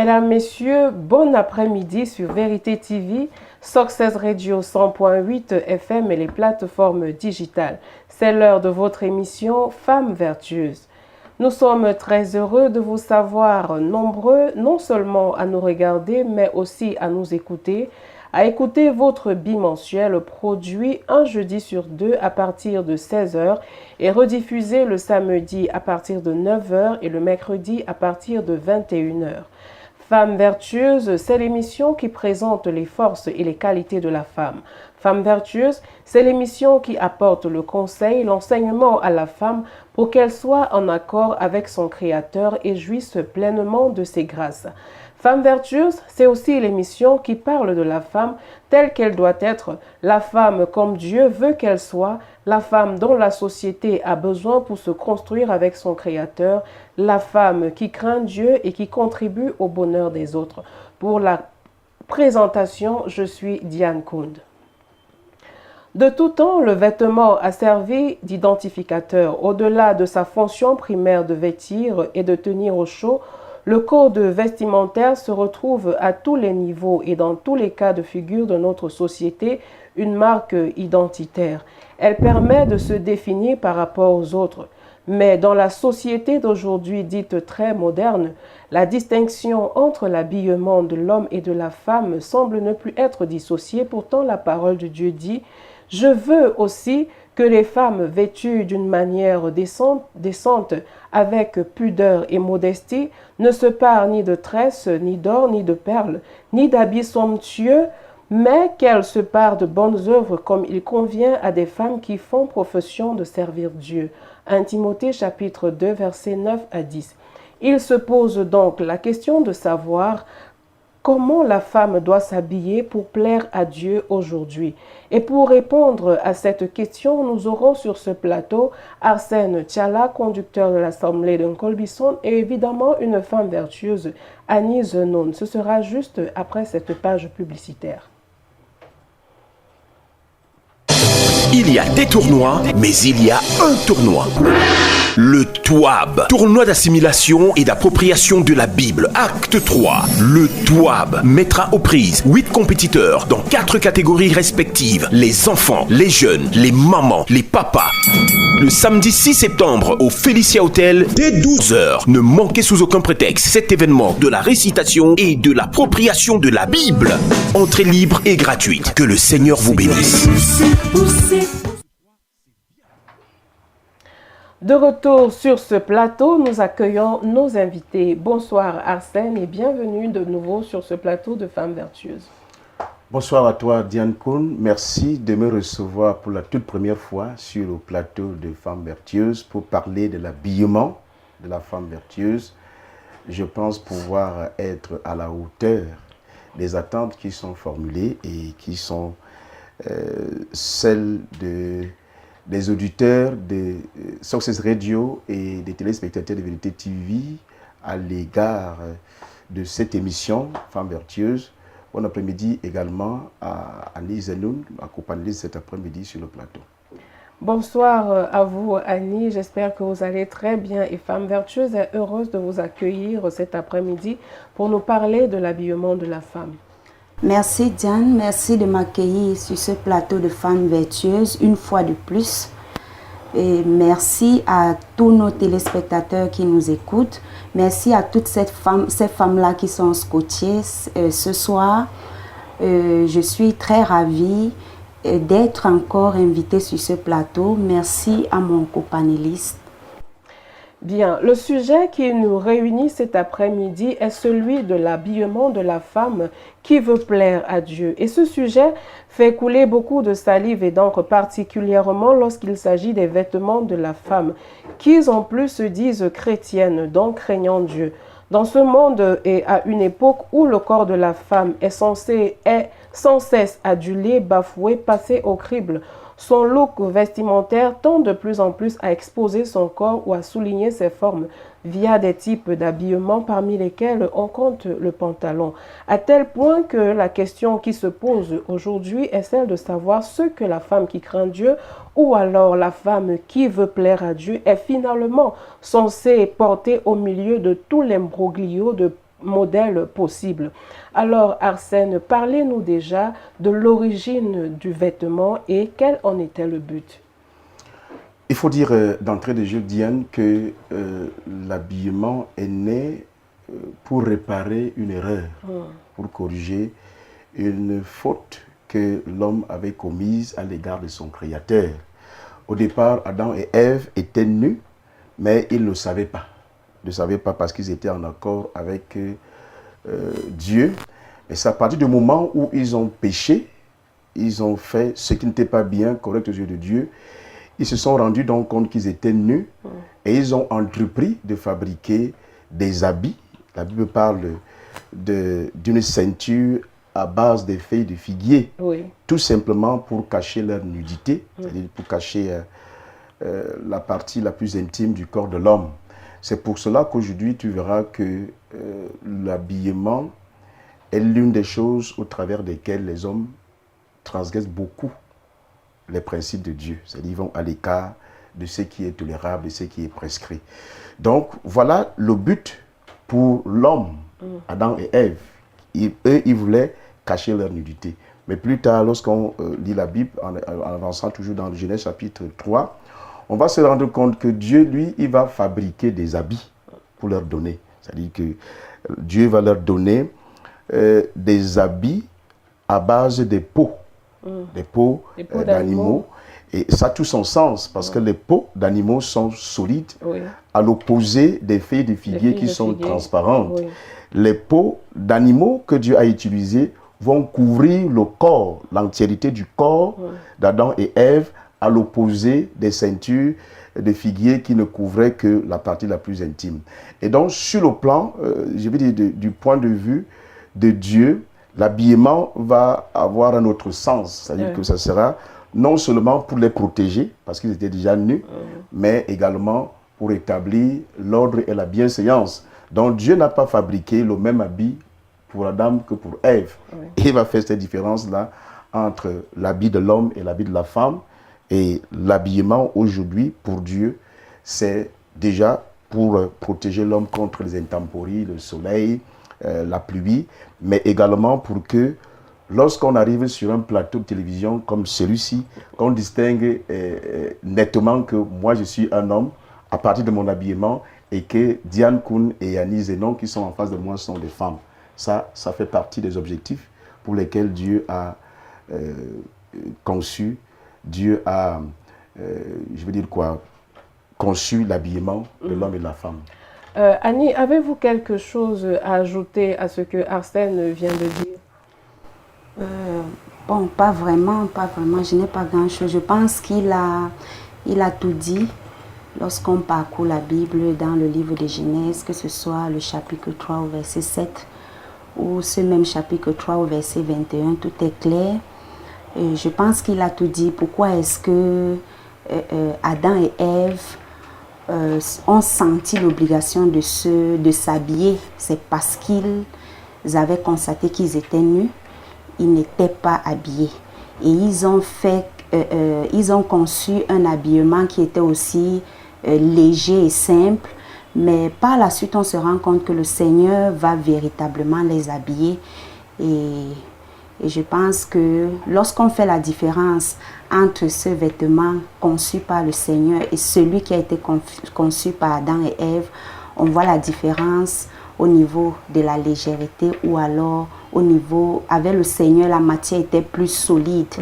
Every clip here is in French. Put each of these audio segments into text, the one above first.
Mesdames, Messieurs, bon après-midi sur Vérité TV, Success Radio 100.8 FM et les plateformes digitales. C'est l'heure de votre émission Femmes vertueuses. Nous sommes très heureux de vous savoir nombreux, non seulement à nous regarder, mais aussi à nous écouter, à écouter votre bimensuel produit un jeudi sur deux à partir de 16h et rediffusé le samedi à partir de 9h et le mercredi à partir de 21h. Femmes vertueuses, c'est l'émission qui présente les forces et les qualités de la femme. Femmes vertueuses, c'est l'émission qui apporte le conseil, l'enseignement à la femme pour qu'elle soit en accord avec son Créateur et jouisse pleinement de ses grâces. Femmes vertueuses, c'est aussi l'émission qui parle de la femme telle qu'elle doit être, la femme comme Dieu veut qu'elle soit, la femme dont la société a besoin pour se construire avec son Créateur, la femme qui craint Dieu et qui contribue au bonheur des autres. Pour la présentation, je suis Diane Kound. De tout temps, le vêtement a servi d'identificateur. Au-delà de sa fonction primaire de vêtir et de tenir au chaud, le code vestimentaire se retrouve à tous les niveaux et dans tous les cas de figure de notre société une marque identitaire. Elle permet de se définir par rapport aux autres. Mais dans la société d'aujourd'hui dite très moderne, la distinction entre l'habillement de l'homme et de la femme semble ne plus être dissociée. Pourtant, la parole de Dieu dit « Je veux aussi que les femmes vêtues d'une manière décente, avec pudeur et modestie, ne se parent ni de tresses, ni d'or, ni de perles, ni d'habits somptueux, mais qu'elles se parent de bonnes œuvres comme il convient à des femmes qui font profession de servir Dieu. » 1 Timothée chapitre 2 versets 9 à 10. Il se pose donc la question de savoir comment la femme doit s'habiller pour plaire à Dieu aujourd'hui. Et pour répondre à cette question, nous aurons sur ce plateau Arsène Tchala, conducteur de l'Assemblée de Nkolbison, et évidemment une femme vertueuse, Annie Zenon. Ce sera juste après cette page publicitaire. Il y a des tournois, mais il y a un tournoi. Le TOAB, tournoi d'assimilation et d'appropriation de la Bible, acte 3. Le TOAB mettra aux prises 8 compétiteurs dans 4 catégories respectives. Les enfants, les jeunes, les mamans, les papas. Le samedi 6 septembre au Felicia Hotel, dès 12h. Ne manquez sous aucun prétexte cet événement de la récitation et de l'appropriation de la Bible. Entrée libre et gratuite. Que le Seigneur vous bénisse. De retour sur ce plateau, nous accueillons nos invités. Bonsoir Arsène et bienvenue de nouveau sur ce plateau de Femmes vertueuses. Bonsoir à toi Diane Kound, merci de me recevoir pour la toute première fois sur le plateau de Femmes vertueuses pour parler de l'habillement de la femme vertueuse. Je pense pouvoir être à la hauteur des attentes qui sont formulées et qui sont celles des auditeurs de Success Radio et des téléspectateurs de Vérité TV à l'égard de cette émission Femmes vertueuses. Bon après-midi également à Annie Zenon, accompagnée cet après-midi sur le plateau. Bonsoir à vous Annie, j'espère que vous allez très bien et Femmes vertueuses est heureuse de vous accueillir cet après-midi pour nous parler de l'habillement de la femme. Merci Diane, merci de m'accueillir sur ce plateau de Femmes vertueuses une fois de plus. Et merci à tous nos téléspectateurs qui nous écoutent. Merci à toutes ces femmes-là qui sont scotchées ce soir. Je suis très ravie d'être encore invitée sur ce plateau. Merci à mon copanéliste. Bien, le sujet qui nous réunit cet après-midi est celui de l'habillement de la femme qui veut plaire à Dieu. Et ce sujet fait couler beaucoup de salive et d'encre, particulièrement lorsqu'il s'agit des vêtements de la femme, qui en plus se disent chrétiennes, donc craignant Dieu. Dans ce monde et à une époque où le corps de la femme est sans cesse adulé, bafoué, passé au crible, son look vestimentaire tend de plus en plus à exposer son corps ou à souligner ses formes via des types d'habillement parmi lesquels on compte le pantalon. À tel point que la question qui se pose aujourd'hui est celle de savoir ce que la femme qui craint Dieu ou alors la femme qui veut plaire à Dieu est finalement censée porter au milieu de tout l'imbroglio de modèle possible. Alors Arsène, parlez-nous déjà de l'origine du vêtement et quel en était le but? Il faut dire d'entrée de jeu, Diane, que l'habillement est né pour réparer une erreur, pour corriger une faute que l'homme avait commise à l'égard de son Créateur. Au départ, Adam et Ève étaient nus, mais ils ne le savaient pas. Ils ne savaient pas parce qu'ils étaient en accord avec Dieu. Et c'est à partir du moment où ils ont péché, ils ont fait ce qui n'était pas bien, correct aux yeux de Dieu. Ils se sont rendus donc compte qu'ils étaient nus et ils ont entrepris de fabriquer des habits. La Bible parle d'une ceinture à base des feuilles de figuier, tout simplement pour cacher leur nudité, c'est-à-dire pour cacher la partie la plus intime du corps de l'homme. C'est pour cela qu'aujourd'hui, tu verras que l'habillement est l'une des choses au travers desquelles les hommes transgressent beaucoup les principes de Dieu. C'est-à-dire qu'ils vont à l'écart de ce qui est tolérable et ce qui est prescrit. Donc, voilà le but pour l'homme, Adam et Ève. Eux, ils voulaient cacher leur nudité. Mais plus tard, lorsqu'on lit la Bible, en avançant toujours dans le Genèse chapitre 3, on va se rendre compte que Dieu, lui, il va fabriquer des habits pour leur donner. C'est-à-dire que Dieu va leur donner des habits à base des peaux. Des peaux d'animaux. Et ça a tout son sens parce que les peaux d'animaux sont solides à l'opposé des feuilles de figuier qui sont transparentes. Les peaux d'animaux que Dieu a utilisées vont couvrir le corps, l'entièreté du corps d'Adam et Ève, à l'opposé des ceintures de figuier qui ne couvraient que la partie la plus intime. Et donc, sur le plan, je veux dire, du point de vue de Dieu, l'habillement va avoir un autre sens. C'est-à-dire que ça sera non seulement pour les protéger, parce qu'ils étaient déjà nus, mais également pour établir l'ordre et la bienséance. Donc Dieu n'a pas fabriqué le même habit pour Adam que pour Ève. Et il va faire cette différence-là entre l'habit de l'homme et l'habit de la femme. Et l'habillement aujourd'hui, pour Dieu, c'est déjà pour protéger l'homme contre les intempéries, le soleil, la pluie, mais également pour que lorsqu'on arrive sur un plateau de télévision comme celui-ci, qu'on distingue nettement que moi je suis un homme à partir de mon habillement et que Diane Koun et Yannis Zenon qui sont en face de moi sont des femmes. Ça fait partie des objectifs pour lesquels Dieu a conçu, Dieu a, je veux dire quoi, conçu l'habillement de l'homme et de la femme. Annie, avez-vous quelque chose à ajouter à ce que Arsène vient de dire? Bon, pas vraiment, je n'ai pas grand-chose. Je pense qu'il a tout dit lorsqu'on parcourt la Bible dans le livre de Genèse, que ce soit le chapitre 3 au verset 7 ou ce même chapitre 3 au verset 21, tout est clair. Je pense qu'il a tout dit. Pourquoi est-ce que Adam et Ève ont senti l'obligation de s'habiller? C'est parce qu'ils avaient constaté qu'ils étaient nus. Ils n'étaient pas habillés. Et ils ont conçu un habillement qui était aussi léger et simple. Mais par la suite, on se rend compte que le Seigneur va véritablement les habiller. Et je pense que lorsqu'on fait la différence entre ce vêtement conçu par le Seigneur et celui qui a été conçu par Adam et Ève, on voit la différence au niveau de la légèreté ou alors au niveau, avec le Seigneur, la matière était plus solide.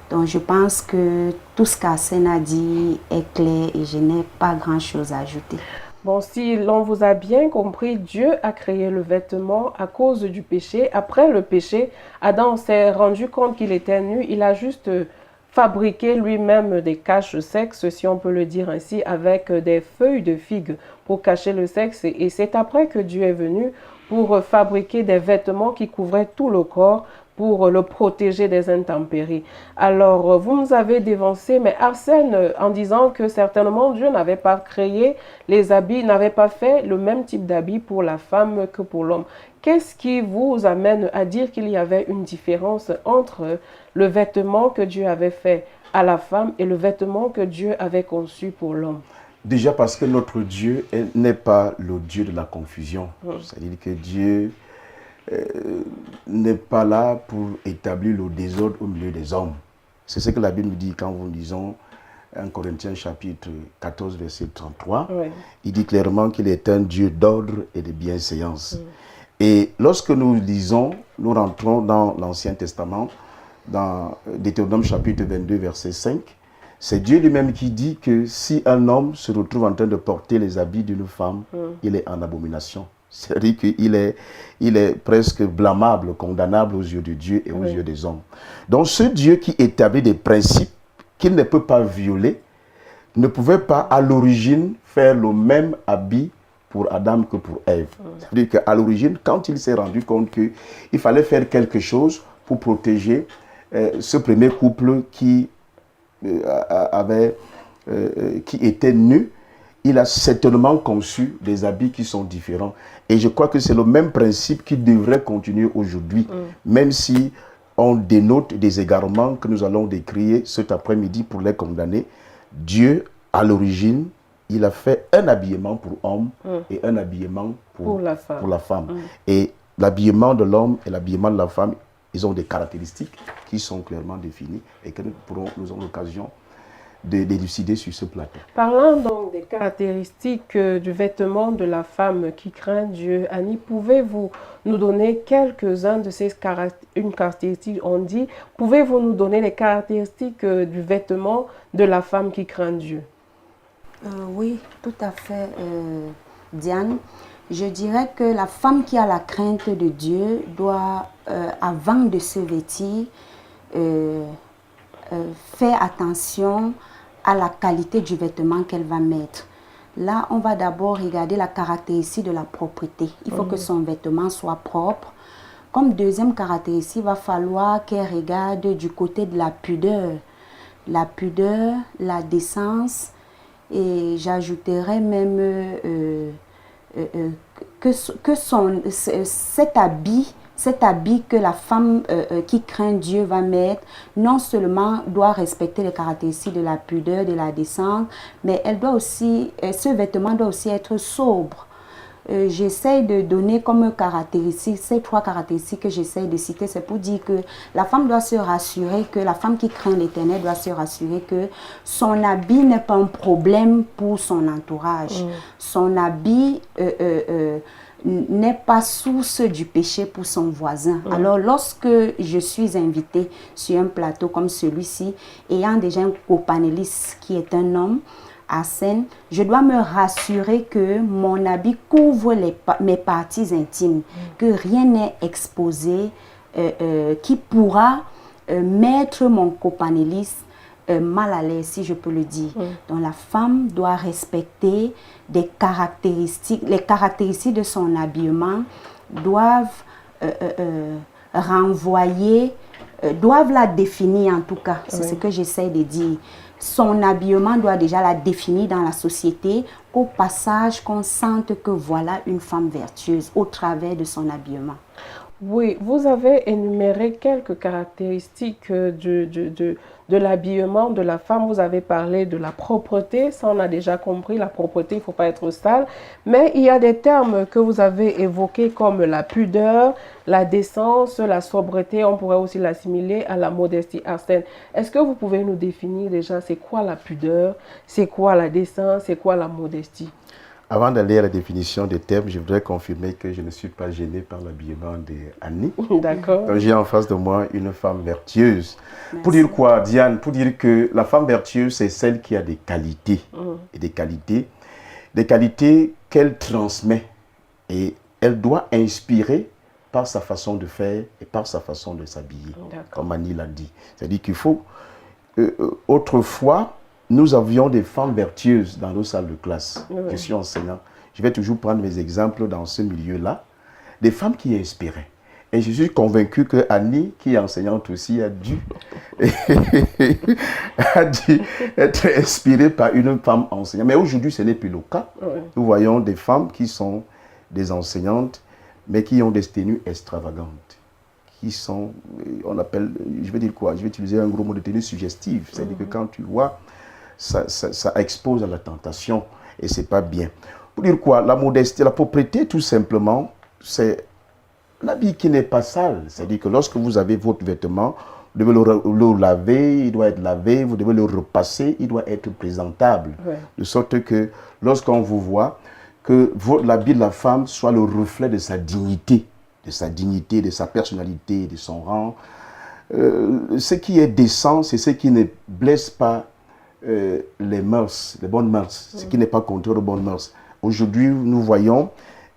Donc je pense que tout ce qu'Arsène a dit est clair et je n'ai pas grand-chose à ajouter. Bon, si l'on vous a bien compris, Dieu a créé le vêtement à cause du péché. Après le péché, Adam s'est rendu compte qu'il était nu. Il a juste fabriqué lui-même des caches-sexes, si on peut le dire ainsi, avec des feuilles de figue pour cacher le sexe. Et c'est après que Dieu est venu pour fabriquer des vêtements qui couvraient tout le corps, pour le protéger des intempéries. Alors, vous nous avez dévancé, mais Arsène, en disant que certainement Dieu n'avait pas créé les habits, n'avait pas fait le même type d'habits pour la femme que pour l'homme. Qu'est-ce qui vous amène à dire qu'il y avait une différence entre le vêtement que Dieu avait fait à la femme et le vêtement que Dieu avait conçu pour l'homme? Déjà parce que notre Dieu n'est pas le Dieu de la confusion. C'est-à-dire que Dieu n'est pas là pour établir le désordre au milieu des hommes. C'est ce que la Bible nous dit quand nous lisons 1 Corinthiens chapitre 14, verset 33. Oui. Il dit clairement qu'il est un Dieu d'ordre et de bienséance. Et lorsque nous lisons, nous rentrons dans l'Ancien Testament, dans Deutéronome chapitre 22, verset 5, c'est Dieu lui-même qui dit que si un homme se retrouve en train de porter les habits d'une femme, il est en abomination. C'est-à-dire qu'il est presque blâmable, condamnable aux yeux de Dieu et aux yeux des hommes. Donc ce Dieu qui établit des principes qu'il ne peut pas violer, ne pouvait pas à l'origine faire le même habit pour Adam que pour Ève. C'est-à-dire qu'à l'origine, quand il s'est rendu compte qu'il fallait faire quelque chose pour protéger ce premier couple qui était nu, il a certainement conçu des habits qui sont différents. Et je crois que c'est le même principe qui devrait continuer aujourd'hui, même si on dénote des égarements que nous allons décrire cet après-midi pour les condamner. Dieu, à l'origine, il a fait un habillement pour l'homme et un habillement pour la femme. Et l'habillement de l'homme et l'habillement de la femme, ils ont des caractéristiques qui sont clairement définies et que nous aurons l'occasion d'élucider sur ce plateau. Parlant donc des caractéristiques du vêtement de la femme qui craint Dieu, Annie, pouvez-vous nous donner quelques-uns de ces caractéristiques? Pouvez-vous nous donner les caractéristiques du vêtement de la femme qui craint Dieu? Oui, tout à fait, Diane. Je dirais que la femme qui a la crainte de Dieu doit, avant de se vêtir, faire attention à la qualité du vêtement qu'elle va mettre. Là, on va d'abord regarder la caractéristique de la propreté. Il faut que son vêtement soit propre. Comme deuxième caractéristique, il va falloir qu'elle regarde du côté de la pudeur. La pudeur, la décence, et j'ajouterais même que cet habit que la femme qui craint Dieu va mettre, non seulement doit respecter les caractéristiques de la pudeur, de la décence, mais elle doit aussi, ce vêtement doit aussi être sobre. J'essaie de donner comme caractéristiques, ces trois caractéristiques que j'essaie de citer, c'est pour dire que la femme doit se rassurer, que la femme qui craint l'Éternel doit se rassurer que son habit n'est pas un problème pour son entourage. Son habit n'est pas source du péché pour son voisin. Alors, lorsque je suis invitée sur un plateau comme celui-ci, ayant déjà un copanéliste qui est un homme, Arsène, je dois me rassurer que mon habit couvre mes parties intimes, que rien n'est exposé qui pourra mettre mon copanéliste mal à l'aise, si je peux le dire. Donc la femme doit respecter des caractéristiques, les caractéristiques de son habillement doivent renvoyer, doivent la définir en tout cas, c'est ce que j'essaie de dire. Son habillement doit déjà la définir dans la société, qu'au passage qu'on sente que voilà une femme vertueuse au travers de son habillement. Oui, vous avez énuméré quelques caractéristiques de l'habillement de la femme. Vous avez parlé de la propreté, ça on a déjà compris, la propreté, il ne faut pas être sale. Mais il y a des termes que vous avez évoqués comme la pudeur, la décence, la sobriété, on pourrait aussi l'assimiler à la modestie. Arsène, est-ce que vous pouvez nous définir déjà c'est quoi la pudeur, c'est quoi la décence, c'est quoi la modestie? Avant d'aller à la définition des termes, je voudrais confirmer que je ne suis pas gêné par l'habillement d'Annie. D'accord. J'ai en face de moi une femme vertueuse. Merci. Pour dire quoi, Diane? Pour dire que la femme vertueuse, c'est celle qui a des qualités. Et des qualités qu'elle transmet. Et elle doit inspirer par sa façon de faire et par sa façon de s'habiller, comme Annie l'a dit. C'est-à-dire qu'il faut... autrefois, nous avions des femmes vertueuses dans nos salles de classe. Je suis enseignant. Je vais toujours prendre mes exemples dans ce milieu-là. Des femmes qui inspiraient. Et je suis convaincu que Annie, qui est enseignante aussi, a dû être inspirée par une femme enseignante. Mais aujourd'hui, ce n'est plus le cas. Nous voyons des femmes qui sont des enseignantes, mais qui ont des tenues extravagantes. Qui sont, on appelle, je vais dire quoi? Je vais utiliser un gros mot de tenue suggestive. C'est-à-dire que quand tu vois ça expose à la tentation et c'est pas bien. Pour dire quoi? La modestie, la propreté, tout simplement, c'est l'habit qui n'est pas sale. C'est-à-dire que lorsque vous avez votre vêtement, vous devez le laver, il doit être lavé, vous devez le repasser, il doit être présentable. Ouais. De sorte que lorsqu'on vous voit, que l'habit de la femme soit le reflet de sa dignité, de sa personnalité, de son rang. Ce qui est décent, c'est ce qui ne blesse pas les mœurs, les bonnes mœurs, ce qui n'est pas contraire aux bonnes mœurs. Aujourd'hui, nous voyons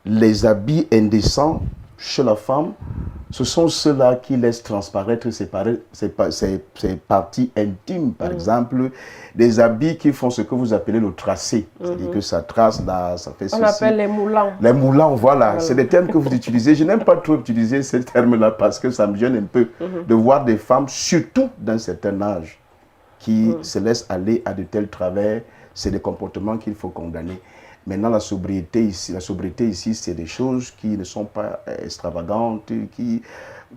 les habits indécents chez la femme, ce sont ceux-là qui laissent transparaître ses parties intimes, par exemple, des habits qui font ce que vous appelez le tracé, c'est-à-dire que ça trace là, ça fait ceci. On appelle les moulants. Les moulants, voilà. C'est des termes que vous utilisez. Je n'aime pas trop utiliser ces termes-là parce que ça me gêne un peu de voir des femmes, surtout d'un certain âge, qui se laissent aller à de tels travers. C'est des comportements qu'il faut condamner. Maintenant, la sobriété ici, c'est des choses qui ne sont pas extravagantes.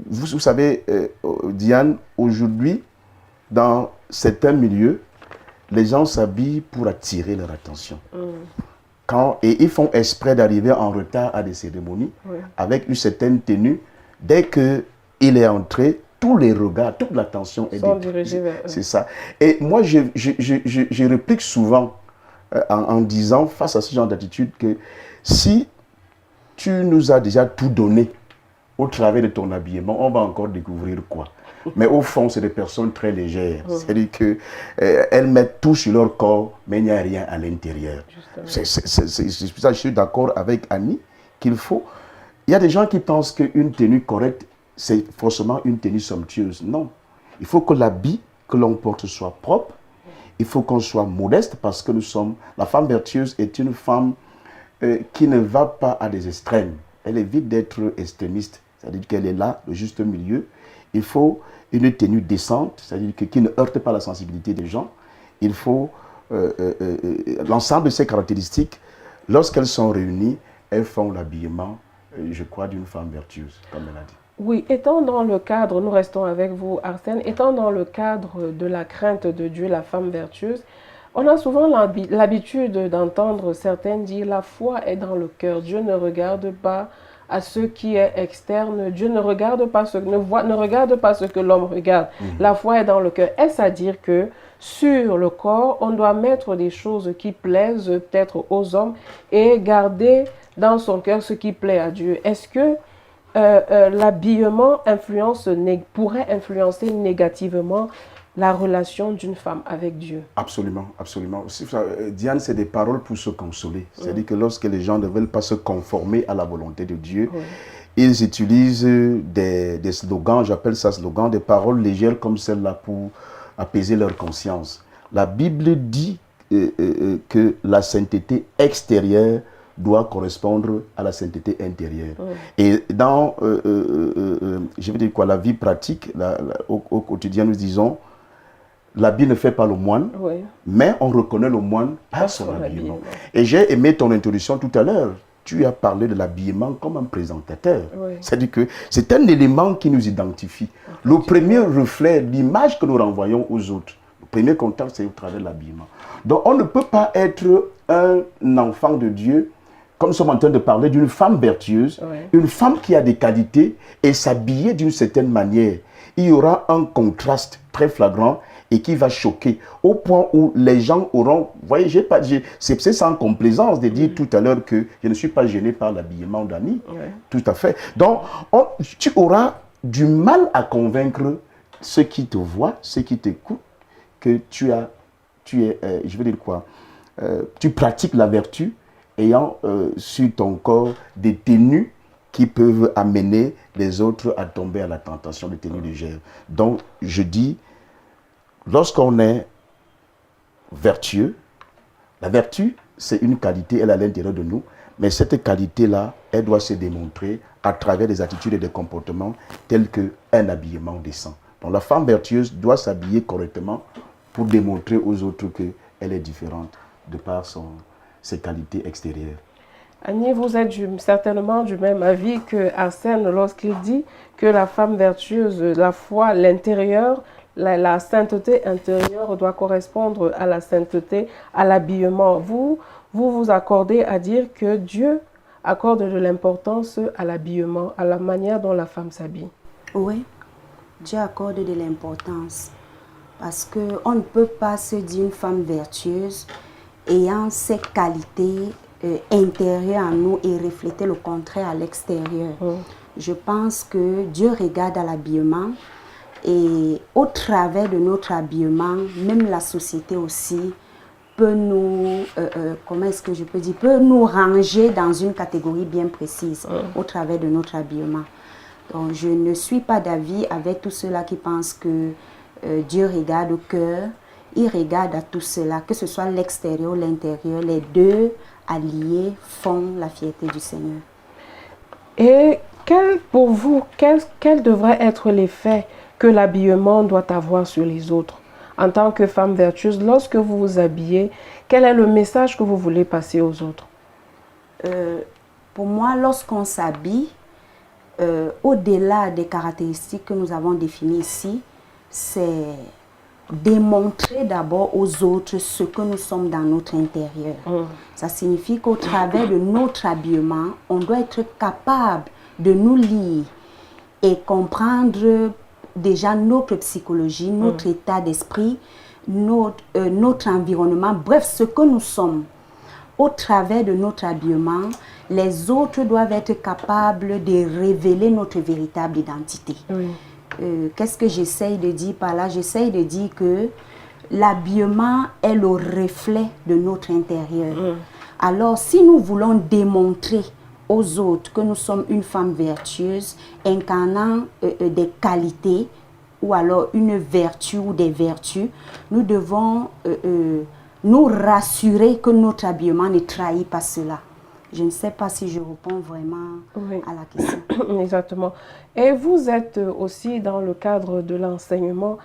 Vous savez, Diane, aujourd'hui, dans certains milieux, les gens s'habillent pour attirer leur attention. Et ils font exprès d'arriver en retard à des cérémonies avec une certaine tenue. Dès qu'il est entré, tous les regards, toute l'attention est dirigée vers eux. C'est ça. Et moi, je réplique souvent en disant, face à ce genre d'attitude, que si tu nous as déjà tout donné au travers de ton habillement, on va encore découvrir quoi? Mais au fond, c'est des personnes très légères. C'est-à-dire qu'elles mettent tout sur leur corps, mais il n'y a rien à l'intérieur. C'est pour ça que je suis d'accord avec Annie qu'il faut... Il y a des gens qui pensent qu'une tenue correcte, c'est forcément une tenue somptueuse. Non. Il faut que l'habit que l'on porte soit propre. Il faut qu'on soit modeste parce que la femme vertueuse est une femme qui ne va pas à des extrêmes. Elle évite d'être extrémiste, c'est-à-dire qu'elle est là, le juste milieu. Il faut une tenue décente, c'est-à-dire qui ne heurte pas la sensibilité des gens. Il faut l'ensemble de ces caractéristiques, lorsqu'elles sont réunies, elles font l'habillement, je crois, d'une femme vertueuse, comme elle a dit. Oui, étant dans le cadre, nous restons avec vous Arsène, étant dans le cadre de la crainte de Dieu, la femme vertueuse, on a souvent l'habitude d'entendre certains dire la foi est dans le cœur. Dieu ne regarde pas à ce qui est externe. Dieu ne regarde pas ne regarde pas ce que l'homme regarde. La foi est dans le cœur. Est-ce à dire que sur le corps, on doit mettre des choses qui plaisent peut-être aux hommes et garder dans son cœur ce qui plaît à Dieu? Est-ce que l'habillement pourrait influencer négativement la relation d'une femme avec Dieu? Absolument, absolument. Diane, c'est des paroles pour se consoler. C'est-à-dire que lorsque les gens ne veulent pas se conformer à la volonté de Dieu, ils utilisent des slogans, j'appelle ça slogans, des paroles légères comme celle-là pour apaiser leur conscience. La Bible dit que la sainteté extérieure doit correspondre à la sainteté intérieure. Et dans, je veux dire quoi, la vie pratique, au quotidien, nous disons, l'habit ne fait pas le moine, mais on reconnaît le moine par son habillement. Et j'ai aimé ton introduction tout à l'heure. Tu as parlé de l'habillement comme un présentateur. C'est-à-dire que c'est un élément qui nous identifie. Le premier reflet, l'image que nous renvoyons aux autres, le premier contact, c'est au travers de l'habillement. Donc on ne peut pas être un enfant de Dieu, comme nous sommes en train de parler d'une femme vertueuse, une femme qui a des qualités et s'habiller d'une certaine manière. Il y aura un contraste très flagrant et qui va choquer au point où les gens auront... Vous voyez, c'est sans complaisance de dire tout à l'heure que je ne suis pas gêné par l'habillement d'Annie. Tout à fait. Donc, tu auras du mal à convaincre ceux qui te voient, ceux qui t'écoutent, que tu es, je veux dire quoi, tu pratiques la vertu ayant sur ton corps des tenues qui peuvent amener les autres à tomber à la tentation de tenues légères. Donc, je dis, lorsqu'on est vertueux, la vertu, c'est une qualité, elle est à l'intérieur de nous, mais cette qualité-là, elle doit se démontrer à travers des attitudes et des comportements tels qu'un habillement décent. Donc, la femme vertueuse doit s'habiller correctement pour démontrer aux autres qu'elle est différente de par ses qualités extérieures. Annie, vous êtes certainement du même avis que Arsène lorsqu'il dit que la femme vertueuse, la foi, l'intérieur, la sainteté intérieure doit correspondre à la sainteté, à l'habillement. Vous accordez à dire que Dieu accorde de l'importance à l'habillement, à la manière dont la femme s'habille. Oui, Dieu accorde de l'importance parce qu'on ne peut pas se dire une femme vertueuse ayant ces qualités intérieures en nous et refléter le contraire à l'extérieur. Je pense que Dieu regarde à l'habillement et au travers de notre habillement, même la société aussi peut nous, comment est-ce que je peux dire, peut nous ranger dans une catégorie bien précise au travers de notre habillement. Donc je ne suis pas d'avis avec tous ceux-là qui pensent que Dieu regarde au cœur. Il regarde à tout cela, que ce soit l'extérieur ou l'intérieur, les deux alliés font la fierté du Seigneur. Et pour vous, quel devrait être l'effet que l'habillement doit avoir sur les autres? En tant que femme vertueuse, lorsque vous vous habillez, quel est le message que vous voulez passer aux autres? Pour moi, lorsqu'on s'habille, au-delà des caractéristiques que nous avons définies ici, c'est démontrer d'abord aux autres ce que nous sommes dans notre intérieur. Ça signifie qu'au travers de notre habillement, on doit être capable de nous lire et comprendre déjà notre psychologie, notre état d'esprit, notre environnement, bref, ce que nous sommes. Au travers de notre habillement, les autres doivent être capables de révéler notre véritable identité. Qu'est-ce que j'essaye de dire par là? J'essaye de dire que l'habillement est le reflet de notre intérieur. Alors, si nous voulons démontrer aux autres que nous sommes une femme vertueuse, incarnant des qualités, ou alors une vertu ou des vertus, nous devons nous rassurer que notre habillement ne trahit pas cela. Je ne sais pas si je réponds vraiment à la question. Exactement. Et vous êtes aussi dans le cadre de l'enseignement.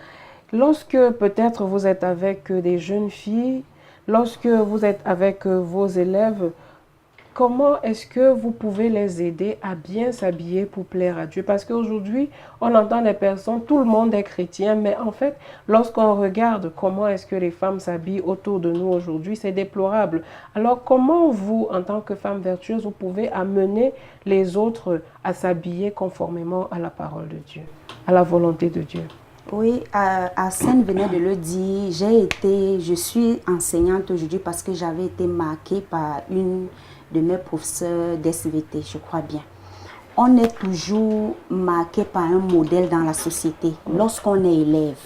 Lorsque peut-être vous êtes avec des jeunes filles, lorsque vous êtes avec vos élèves, comment est-ce que vous pouvez les aider à bien s'habiller pour plaire à Dieu? Parce qu'aujourd'hui, on entend des personnes, tout le monde est chrétien, mais en fait, lorsqu'on regarde comment est-ce que les femmes s'habillent autour de nous aujourd'hui, c'est déplorable. Alors, comment vous, en tant que femme vertueuse, vous pouvez amener les autres à s'habiller conformément à la parole de Dieu, à la volonté de Dieu? Oui, Arsène venait de le dire, je suis enseignante aujourd'hui parce que j'avais été marquée par une de mes professeurs d'SVT, je crois bien. On est toujours marqué par un modèle dans la société lorsqu'on est élève.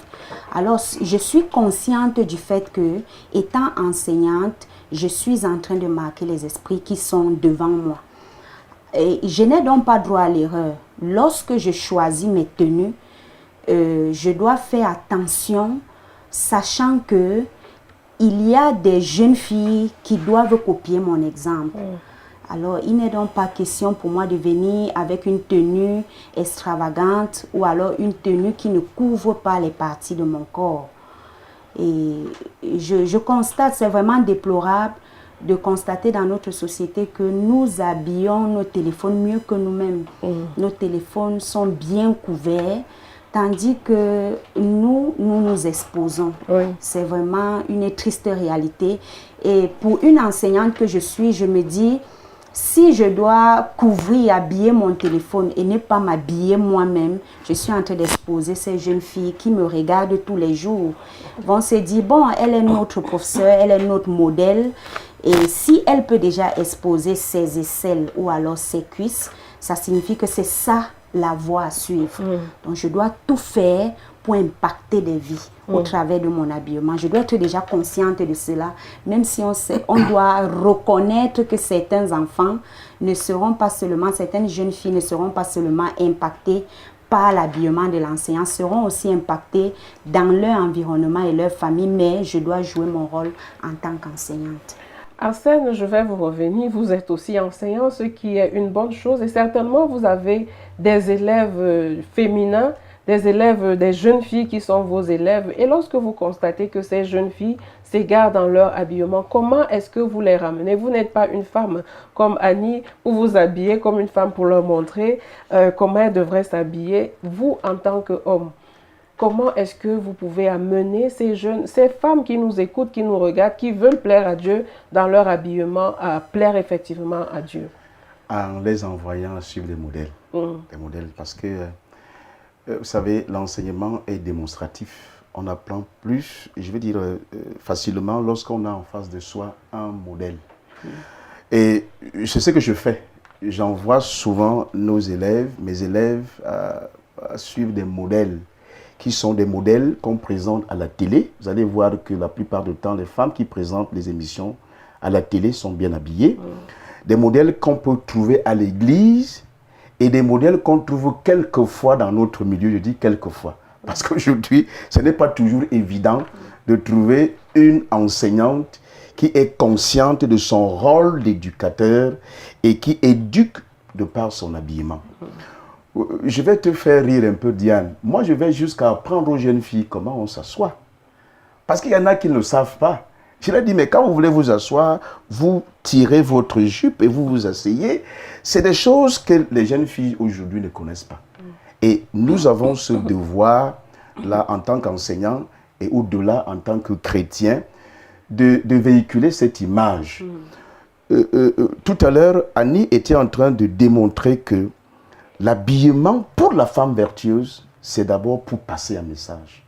Alors, je suis consciente du fait que, étant enseignante, je suis en train de marquer les esprits qui sont devant moi. Et je n'ai donc pas droit à l'erreur. Lorsque je choisis mes tenues, je dois faire attention, sachant que il y a des jeunes filles qui doivent copier mon exemple. Alors, il n'est donc pas question pour moi de venir avec une tenue extravagante ou alors une tenue qui ne couvre pas les parties de mon corps. Et je constate, c'est vraiment déplorable de constater dans notre société que nous habillons nos téléphones mieux que nous-mêmes. Nos téléphones sont bien couverts. Tandis que nous nous exposons. C'est vraiment une triste réalité. Et pour une enseignante que je suis, je me dis, si je dois couvrir, habiller mon téléphone et ne pas m'habiller moi-même, je suis en train d'exposer ces jeunes filles qui me regardent tous les jours. Vont se dire, bon, elle est notre professeure, elle est notre modèle. Et si elle peut déjà exposer ses aisselles ou alors ses cuisses, ça signifie que c'est ça la voie à suivre. Donc je dois tout faire pour impacter des vies au travers de mon habillement. Je dois être déjà consciente de cela, même si on doit reconnaître que certains enfants ne seront pas seulement, certaines jeunes filles ne seront pas seulement impactées par l'habillement de l'enseignant, seront aussi impactées dans leur environnement et leur famille, mais je dois jouer mon rôle en tant qu'enseignante. Arsène, je vais vous revenir. Vous êtes aussi enseignant, ce qui est une bonne chose. Et certainement, vous avez des élèves féminins, des élèves, des jeunes filles qui sont vos élèves. Et lorsque vous constatez que ces jeunes filles s'égarent dans leur habillement, comment est-ce que vous les ramenez? Vous n'êtes pas une femme comme Annie, où vous habillez comme une femme pour leur montrer comment elles devraient s'habiller. Vous, en tant qu'homme, comment est-ce que vous pouvez amener ces femmes qui nous écoutent, qui nous regardent, qui veulent plaire à Dieu dans leur habillement, à plaire effectivement à Dieu? En les envoyant suivre des modèles. Des modèles, parce que, vous savez, l'enseignement est démonstratif. On apprend plus, je veux dire, facilement lorsqu'on a en face de soi un modèle. Et c'est ce que je fais. J'envoie souvent mes élèves à suivre des modèles qui sont des modèles qu'on présente à la télé. Vous allez voir que la plupart du temps, les femmes qui présentent les émissions à la télé sont bien habillées. Des modèles qu'on peut trouver à l'église et des modèles qu'on trouve quelquefois dans notre milieu. Je dis quelquefois. Parce qu'aujourd'hui, ce n'est pas toujours évident de trouver une enseignante qui est consciente de son rôle d'éducateur et qui éduque de par son habillement. Je vais te faire rire un peu, Diane. Moi, je vais jusqu'à apprendre aux jeunes filles comment on s'assoit. Parce qu'il y en a qui ne le savent pas. Je leur dis, mais quand vous voulez vous asseoir, vous tirez votre jupe et vous vous asseyez. C'est des choses que les jeunes filles aujourd'hui ne connaissent pas. Et nous avons ce devoir-là en tant qu'enseignants et au-delà en tant que chrétiens de véhiculer cette image. Tout à l'heure, Annie était en train de démontrer que l'habillement pour la femme vertueuse, c'est d'abord pour passer un message.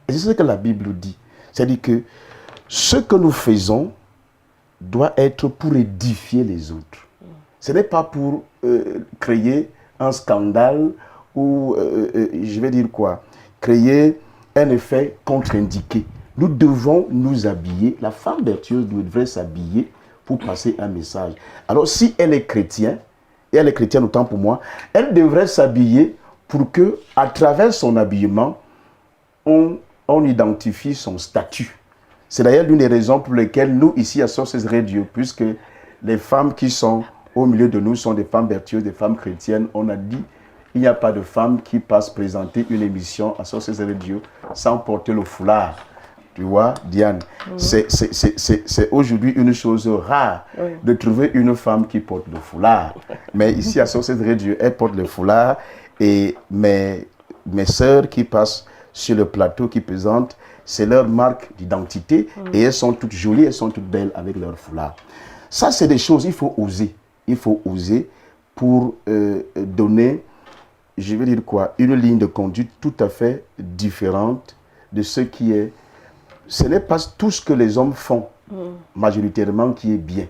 Et c'est ce que la Bible dit. C'est-à-dire que ce que nous faisons doit être pour édifier les autres. Ce n'est pas pour créer un scandale ou, je vais dire quoi, créer un effet contre-indiqué. Nous devons nous habiller. La femme vertueuse devrait s'habiller pour passer un message. Alors, si elle est chrétienne, et elle est chrétienne autant pour moi, elle devrait s'habiller pour que, à travers son habillement, on identifie son statut. C'est d'ailleurs l'une des raisons pour lesquelles nous, ici à Sources Radio, puisque les femmes qui sont au milieu de nous sont des femmes vertueuses, des femmes chrétiennes, on a dit, il n'y a pas de femme qui passe présenter une émission à Sources Radio sans porter le foulard. Tu vois, Diane, c'est aujourd'hui une chose rare de trouver une femme qui porte le foulard. Mais ici à Sources Radio, elle porte le foulard et mes sœurs qui passent sur le plateau, qui présentent, c'est leur marque d'identité et elles sont toutes jolies, elles sont toutes belles avec leur foulard. Ça, c'est des choses, il faut oser. Il faut oser pour donner, je vais dire quoi, une ligne de conduite tout à fait différente de ce qui est. Ce n'est pas tout ce que les hommes font, majoritairement, qui est bien.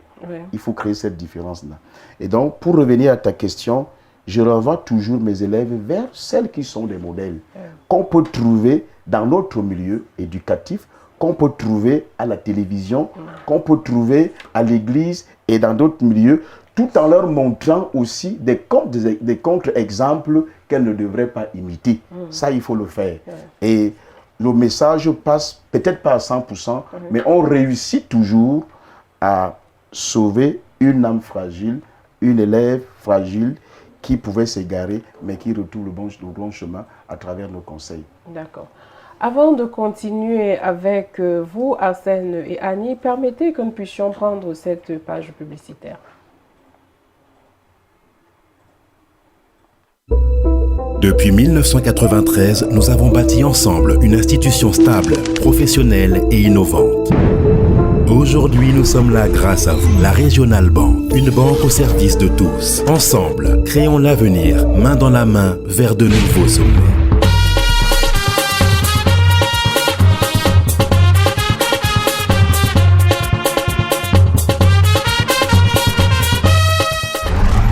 Il faut créer cette différence-là. Et donc, pour revenir à ta question, je renvoie toujours mes élèves vers celles qui sont des modèles, qu'on peut trouver dans notre milieu éducatif, qu'on peut trouver à la télévision, qu'on peut trouver à l'église et dans d'autres milieux, tout en leur montrant aussi des contre-exemples qu'elles ne devraient pas imiter. Ça, il faut le faire. Et le message passe peut-être pas à 100%, mais on réussit toujours à sauver une âme fragile, une élève fragile qui pouvait s'égarer, mais qui retrouve le bon chemin à travers nos conseils. D'accord. Avant de continuer avec vous, Arsène et Annie, permettez que nous puissions prendre cette page publicitaire. Depuis 1993, nous avons bâti ensemble une institution stable, professionnelle et innovante. Aujourd'hui, nous sommes là grâce à vous. La Régionale Banque, une banque au service de tous. Ensemble, créons l'avenir, main dans la main, vers de nouveaux sommets.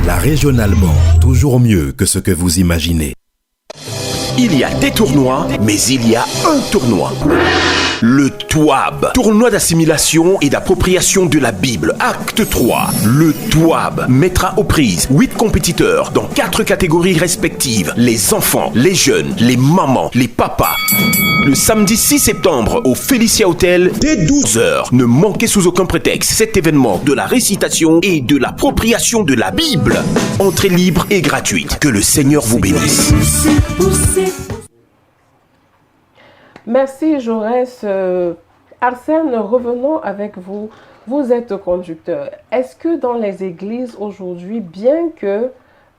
La Régionale Banque, toujours mieux que ce que vous imaginez. Il y a des tournois, mais il y a un tournoi. Le TOAB, tournoi d'assimilation et d'appropriation de la Bible, acte 3. Le TOAB mettra aux prises 8 compétiteurs dans 4 catégories respectives. Les enfants, les jeunes, les mamans, les papas. Le samedi 6 septembre au Félicia Hotel, dès 12h. Ne manquez sous aucun prétexte cet événement de la récitation et de l'appropriation de la Bible. Entrée libre et gratuite. Que le Seigneur vous bénisse. Merci Jaurès. Arsène, revenons avec vous. Vous êtes conducteur. Est-ce que dans les églises aujourd'hui, bien que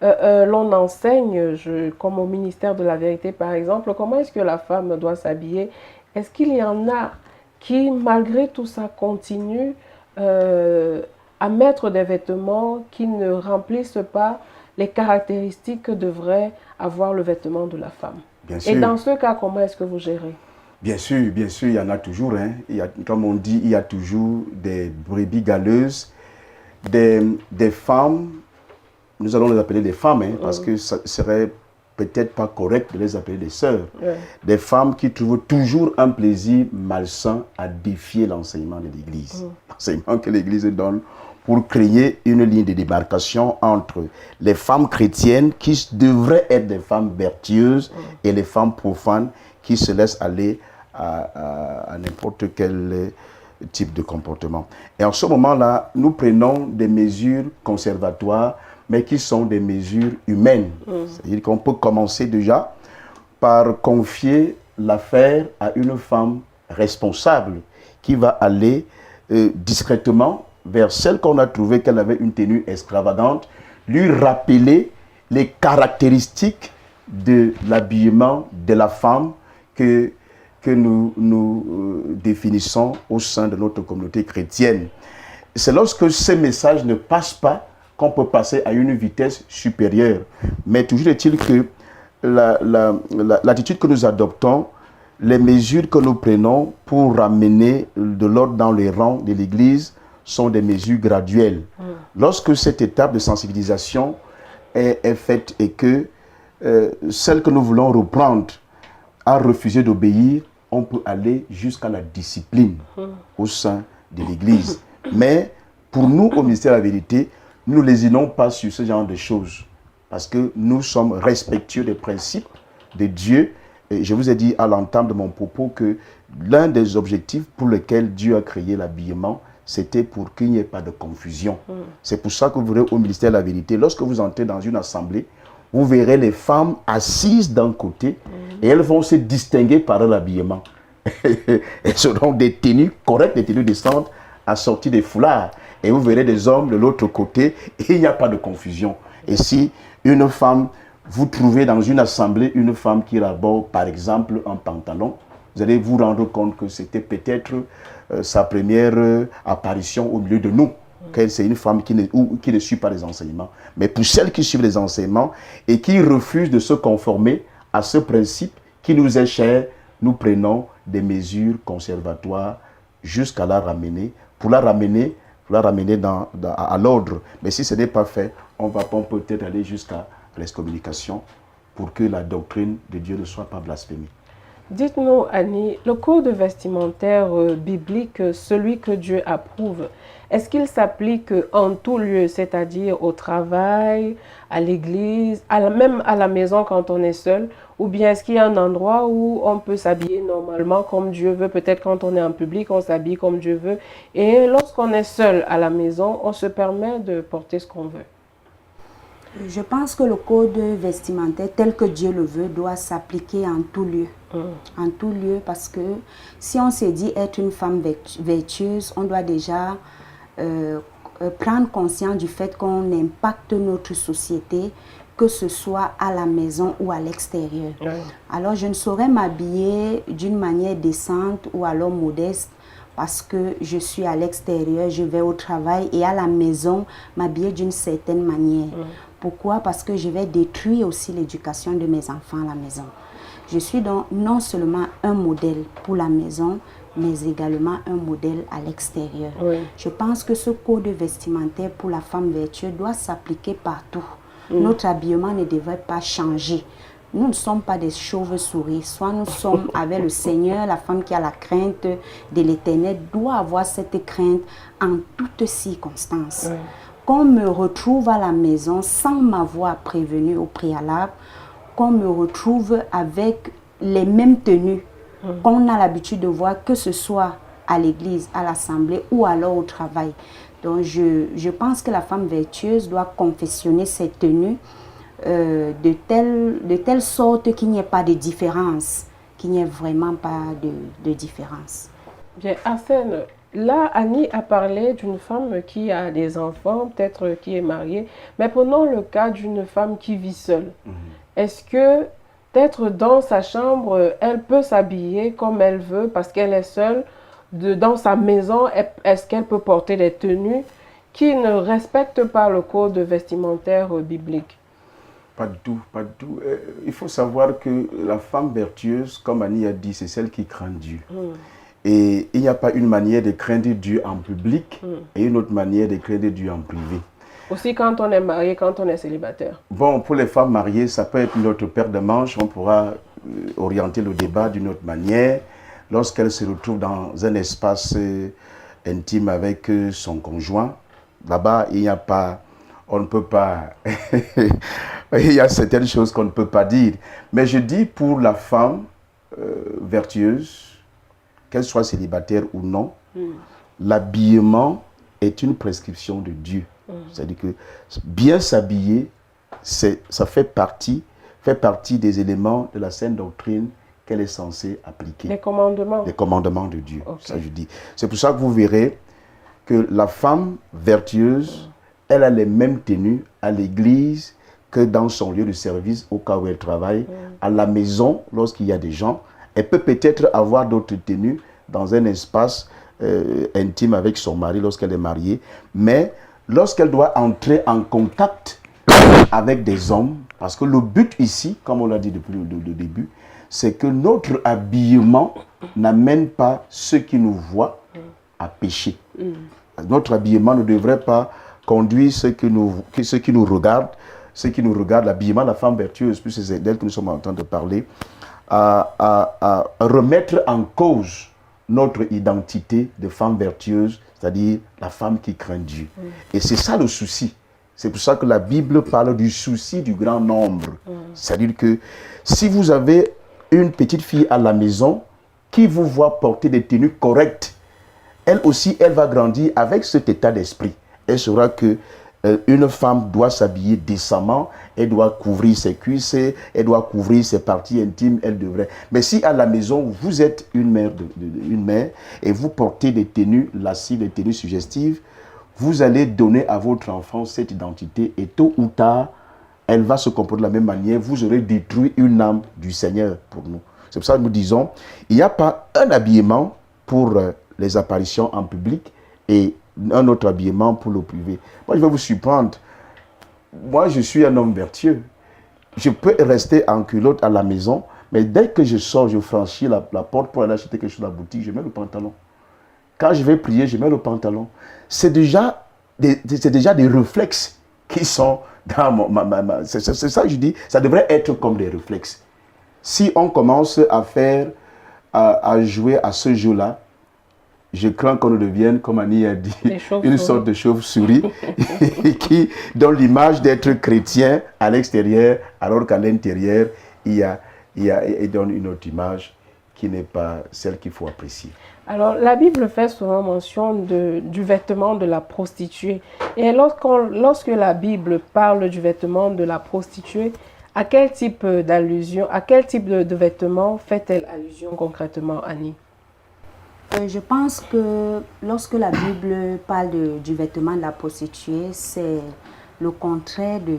l'on enseigne, comme au ministère de la Vérité par exemple, comment est-ce que la femme doit s'habiller, est-ce qu'il y en a qui, malgré tout ça, continuent à mettre des vêtements qui ne remplissent pas les caractéristiques que devrait avoir le vêtement de la femme? Bien sûr. Et dans ce cas, comment est-ce que vous gérez? Bien sûr, il y en a toujours. Hein. Comme on dit, il y a toujours des brebis galeuses, des femmes, nous allons les appeler des femmes, hein, parce que ça serait peut-être pas correct de les appeler des sœurs. Des femmes qui trouvent toujours un plaisir malsain à défier l'enseignement de l'Église. L'enseignement que l'Église donne pour créer une ligne de démarcation entre les femmes chrétiennes qui devraient être des femmes vertueuses et les femmes profanes qui se laissent aller à n'importe quel type de comportement. Et en ce moment-là, nous prenons des mesures conservatoires, mais qui sont des mesures humaines. C'est-à-dire qu'on peut commencer déjà par confier l'affaire à une femme responsable qui va aller discrètement vers celle qu'on a trouvé qu'elle avait une tenue extravagante, lui rappeler les caractéristiques de l'habillement de la femme que nous définissons au sein de notre communauté chrétienne. C'est lorsque ces messages ne passent pas qu'on peut passer à une vitesse supérieure. Mais toujours est-il que l'attitude que nous adoptons, les mesures que nous prenons pour ramener de l'ordre dans les rangs de l'Église sont des mesures graduelles. Lorsque cette étape de sensibilisation est faite et que celle que nous voulons reprendre a refusé d'obéir, on peut aller jusqu'à la discipline au sein de l'Église. Mais pour nous, au ministère de la Vérité, nous ne lésinons pas sur ce genre de choses parce que nous sommes respectueux des principes de Dieu. Et je vous ai dit à l'entame de mon propos que l'un des objectifs pour lesquels Dieu a créé l'habillement, c'était pour qu'il n'y ait pas de confusion. C'est pour ça que vous verrez au ministère de la Vérité, lorsque vous entrez dans une assemblée, vous verrez les femmes assises d'un côté et elles vont se distinguer par leur habillement. Elles seront des tenues correctes, des tenues décentes, assorties des foulards. Et vous verrez des hommes de l'autre côté et il n'y a pas de confusion. Et si une femme, vous trouvez dans une assemblée une femme qui raborde par exemple un pantalon, vous allez vous rendre compte que c'était peut-être sa première apparition au milieu de nous. C'est une femme qui ne suit pas les enseignements. Mais pour celles qui suivent les enseignements et qui refusent de se conformer à ce principe qui nous est cher, nous prenons des mesures conservatoires jusqu'à la ramener, pour la ramener à l'ordre. Mais si ce n'est pas fait, on peut peut-être aller jusqu'à l'excommunication pour que la doctrine de Dieu ne soit pas blasphémée. Dites-nous, Annie, le code vestimentaire biblique, celui que Dieu approuve, est-ce qu'il s'applique en tout lieu, c'est-à-dire au travail, à l'église, même à la maison quand on est seul, ou bien est-ce qu'il y a un endroit où on peut s'habiller normalement comme Dieu veut? Peut-être quand on est en public, on s'habille comme Dieu veut, et lorsqu'on est seul à la maison, on se permet de porter ce qu'on veut. Je pense que le code vestimentaire tel que Dieu le veut doit s'appliquer en tout lieu. En tout lieu, parce que si on se dit être une femme vertueuse, on doit déjà prendre conscience du fait qu'on impacte notre société, que ce soit à la maison ou à l'extérieur. Alors je ne saurais m'habiller d'une manière décente ou alors modeste parce que je suis à l'extérieur, je vais au travail et à la maison m'habiller d'une certaine manière. Pourquoi? Parce que je vais détruire aussi l'éducation de mes enfants à la maison. Je suis donc non seulement un modèle pour la maison, mais également un modèle à l'extérieur. Je pense que ce code vestimentaire pour la femme vertueuse doit s'appliquer partout. Notre habillement ne devrait pas changer. Nous ne sommes pas des chauves-souris. Soit nous sommes avec le Seigneur, la femme qui a la crainte de l'Éternel doit avoir cette crainte en toutes circonstances. Qu'on me retrouve à la maison sans m'avoir prévenu au préalable, qu'on me retrouve avec les mêmes tenues qu'on a l'habitude de voir, que ce soit à l'église, à l'assemblée ou alors au travail. Donc je pense que la femme vertueuse doit confectionner ses tenues de telle sorte qu'il n'y ait pas de différence, qu'il n'y ait vraiment pas de différence. Bien, Arsène, là, Annie a parlé d'une femme qui a des enfants, peut-être qui est mariée, mais prenons le cas d'une femme qui vit seule. Est-ce que d'être dans sa chambre, elle peut s'habiller comme elle veut parce qu'elle est seule dans sa maison? Est-ce qu'elle peut porter des tenues qui ne respectent pas le code vestimentaire biblique? Pas du tout, pas du tout. Il faut savoir que la femme vertueuse, comme Annie a dit, c'est celle qui craint Dieu. Et il n'y a pas une manière de craindre Dieu en public et une autre manière de craindre Dieu en privé. Aussi quand on est marié, quand on est célibataire. Bon, pour les femmes mariées, ça peut être notre paire de manches. On pourra orienter le débat d'une autre manière. Lorsqu'elle se retrouve dans un espace intime avec son conjoint, là-bas, il n'y a pas... On ne peut pas... il y a certaines choses qu'on ne peut pas dire. Mais je dis pour la femme vertueuse, qu'elle soit célibataire ou non, l'habillement est une prescription de Dieu. C'est-à-dire que bien s'habiller, ça fait partie des éléments de la saine doctrine qu'elle est censée appliquer. Les commandements. Les commandements de Dieu, Okay. ça je dis. C'est pour ça que vous verrez que la femme vertueuse, elle a les mêmes tenues à l'église que dans son lieu de service au cas où elle travaille. À la maison, lorsqu'il y a des gens, elle peut peut-être avoir d'autres tenues dans un espace intime avec son mari lorsqu'elle est mariée. Mais lorsqu'elle doit entrer en contact avec des hommes, parce que le but ici, comme on l'a dit depuis le début, c'est que notre habillement n'amène pas ceux qui nous voient à pécher. Notre habillement ne devrait pas conduire ceux qui nous regardent, l'habillement de la femme vertueuse, puisque c'est d'elle que nous sommes en train de parler, à remettre en cause notre identité de femme vertueuse, c'est-à-dire la femme qui craint Dieu. Et c'est ça le souci. C'est pour ça que la Bible parle du souci du grand nombre. C'est-à-dire que si vous avez une petite fille à la maison qui vous voit porter des tenues correctes, elle aussi, elle va grandir avec cet état d'esprit. Elle saura que une femme doit s'habiller décemment, elle doit couvrir ses cuisses, elle doit couvrir ses parties intimes, elle devrait. Mais si à la maison, vous êtes une mère et vous portez des tenues lascives, des tenues suggestives, vous allez donner à votre enfant cette identité et tôt ou tard, elle va se comporter de la même manière. Vous aurez détruit une âme du Seigneur pour nous. C'est pour ça que nous disons, il n'y a pas un habillement pour les apparitions en public et un autre habillement pour le privé. Moi, je vais vous surprendre. Moi, je suis un homme vertueux. Je peux rester en culotte à la maison, mais dès que je sors, je franchis la porte pour aller acheter quelque chose à la boutique, je mets le pantalon. Quand je vais prier, je mets le pantalon. C'est déjà des réflexes qui sont dans c'est ça que je dis, ça devrait être comme des réflexes. Si on commence à jouer à ce jeu-là, je crains qu'on ne devienne, comme Annie a dit, une sorte de chauve-souris qui donne l'image d'être chrétien à l'extérieur, alors qu'à l'intérieur, il donne une autre image qui n'est pas celle qu'il faut apprécier. Alors, la Bible fait souvent mention du vêtement de la prostituée. Et lorsque la Bible parle du vêtement de la prostituée, à quel type d'allusion, à quel type de vêtement fait-elle allusion concrètement, Annie? Je pense que lorsque la Bible parle du vêtement de la prostituée, c'est le contraire de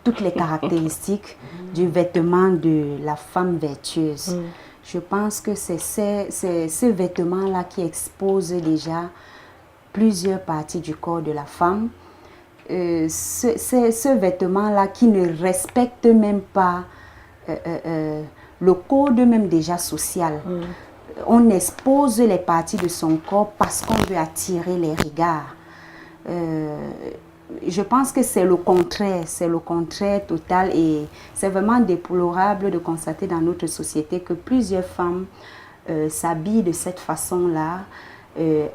toutes les caractéristiques du vêtement de la femme vertueuse. Je pense que c'est ce vêtement-là qui expose déjà plusieurs parties du corps de la femme. Ce vêtement-là qui ne respecte même pas le code même déjà social. On expose les parties de son corps parce qu'on veut attirer les regards. Je pense que c'est le contraire total et c'est vraiment déplorable de constater dans notre société que plusieurs femmes s'habillent de cette façon-là,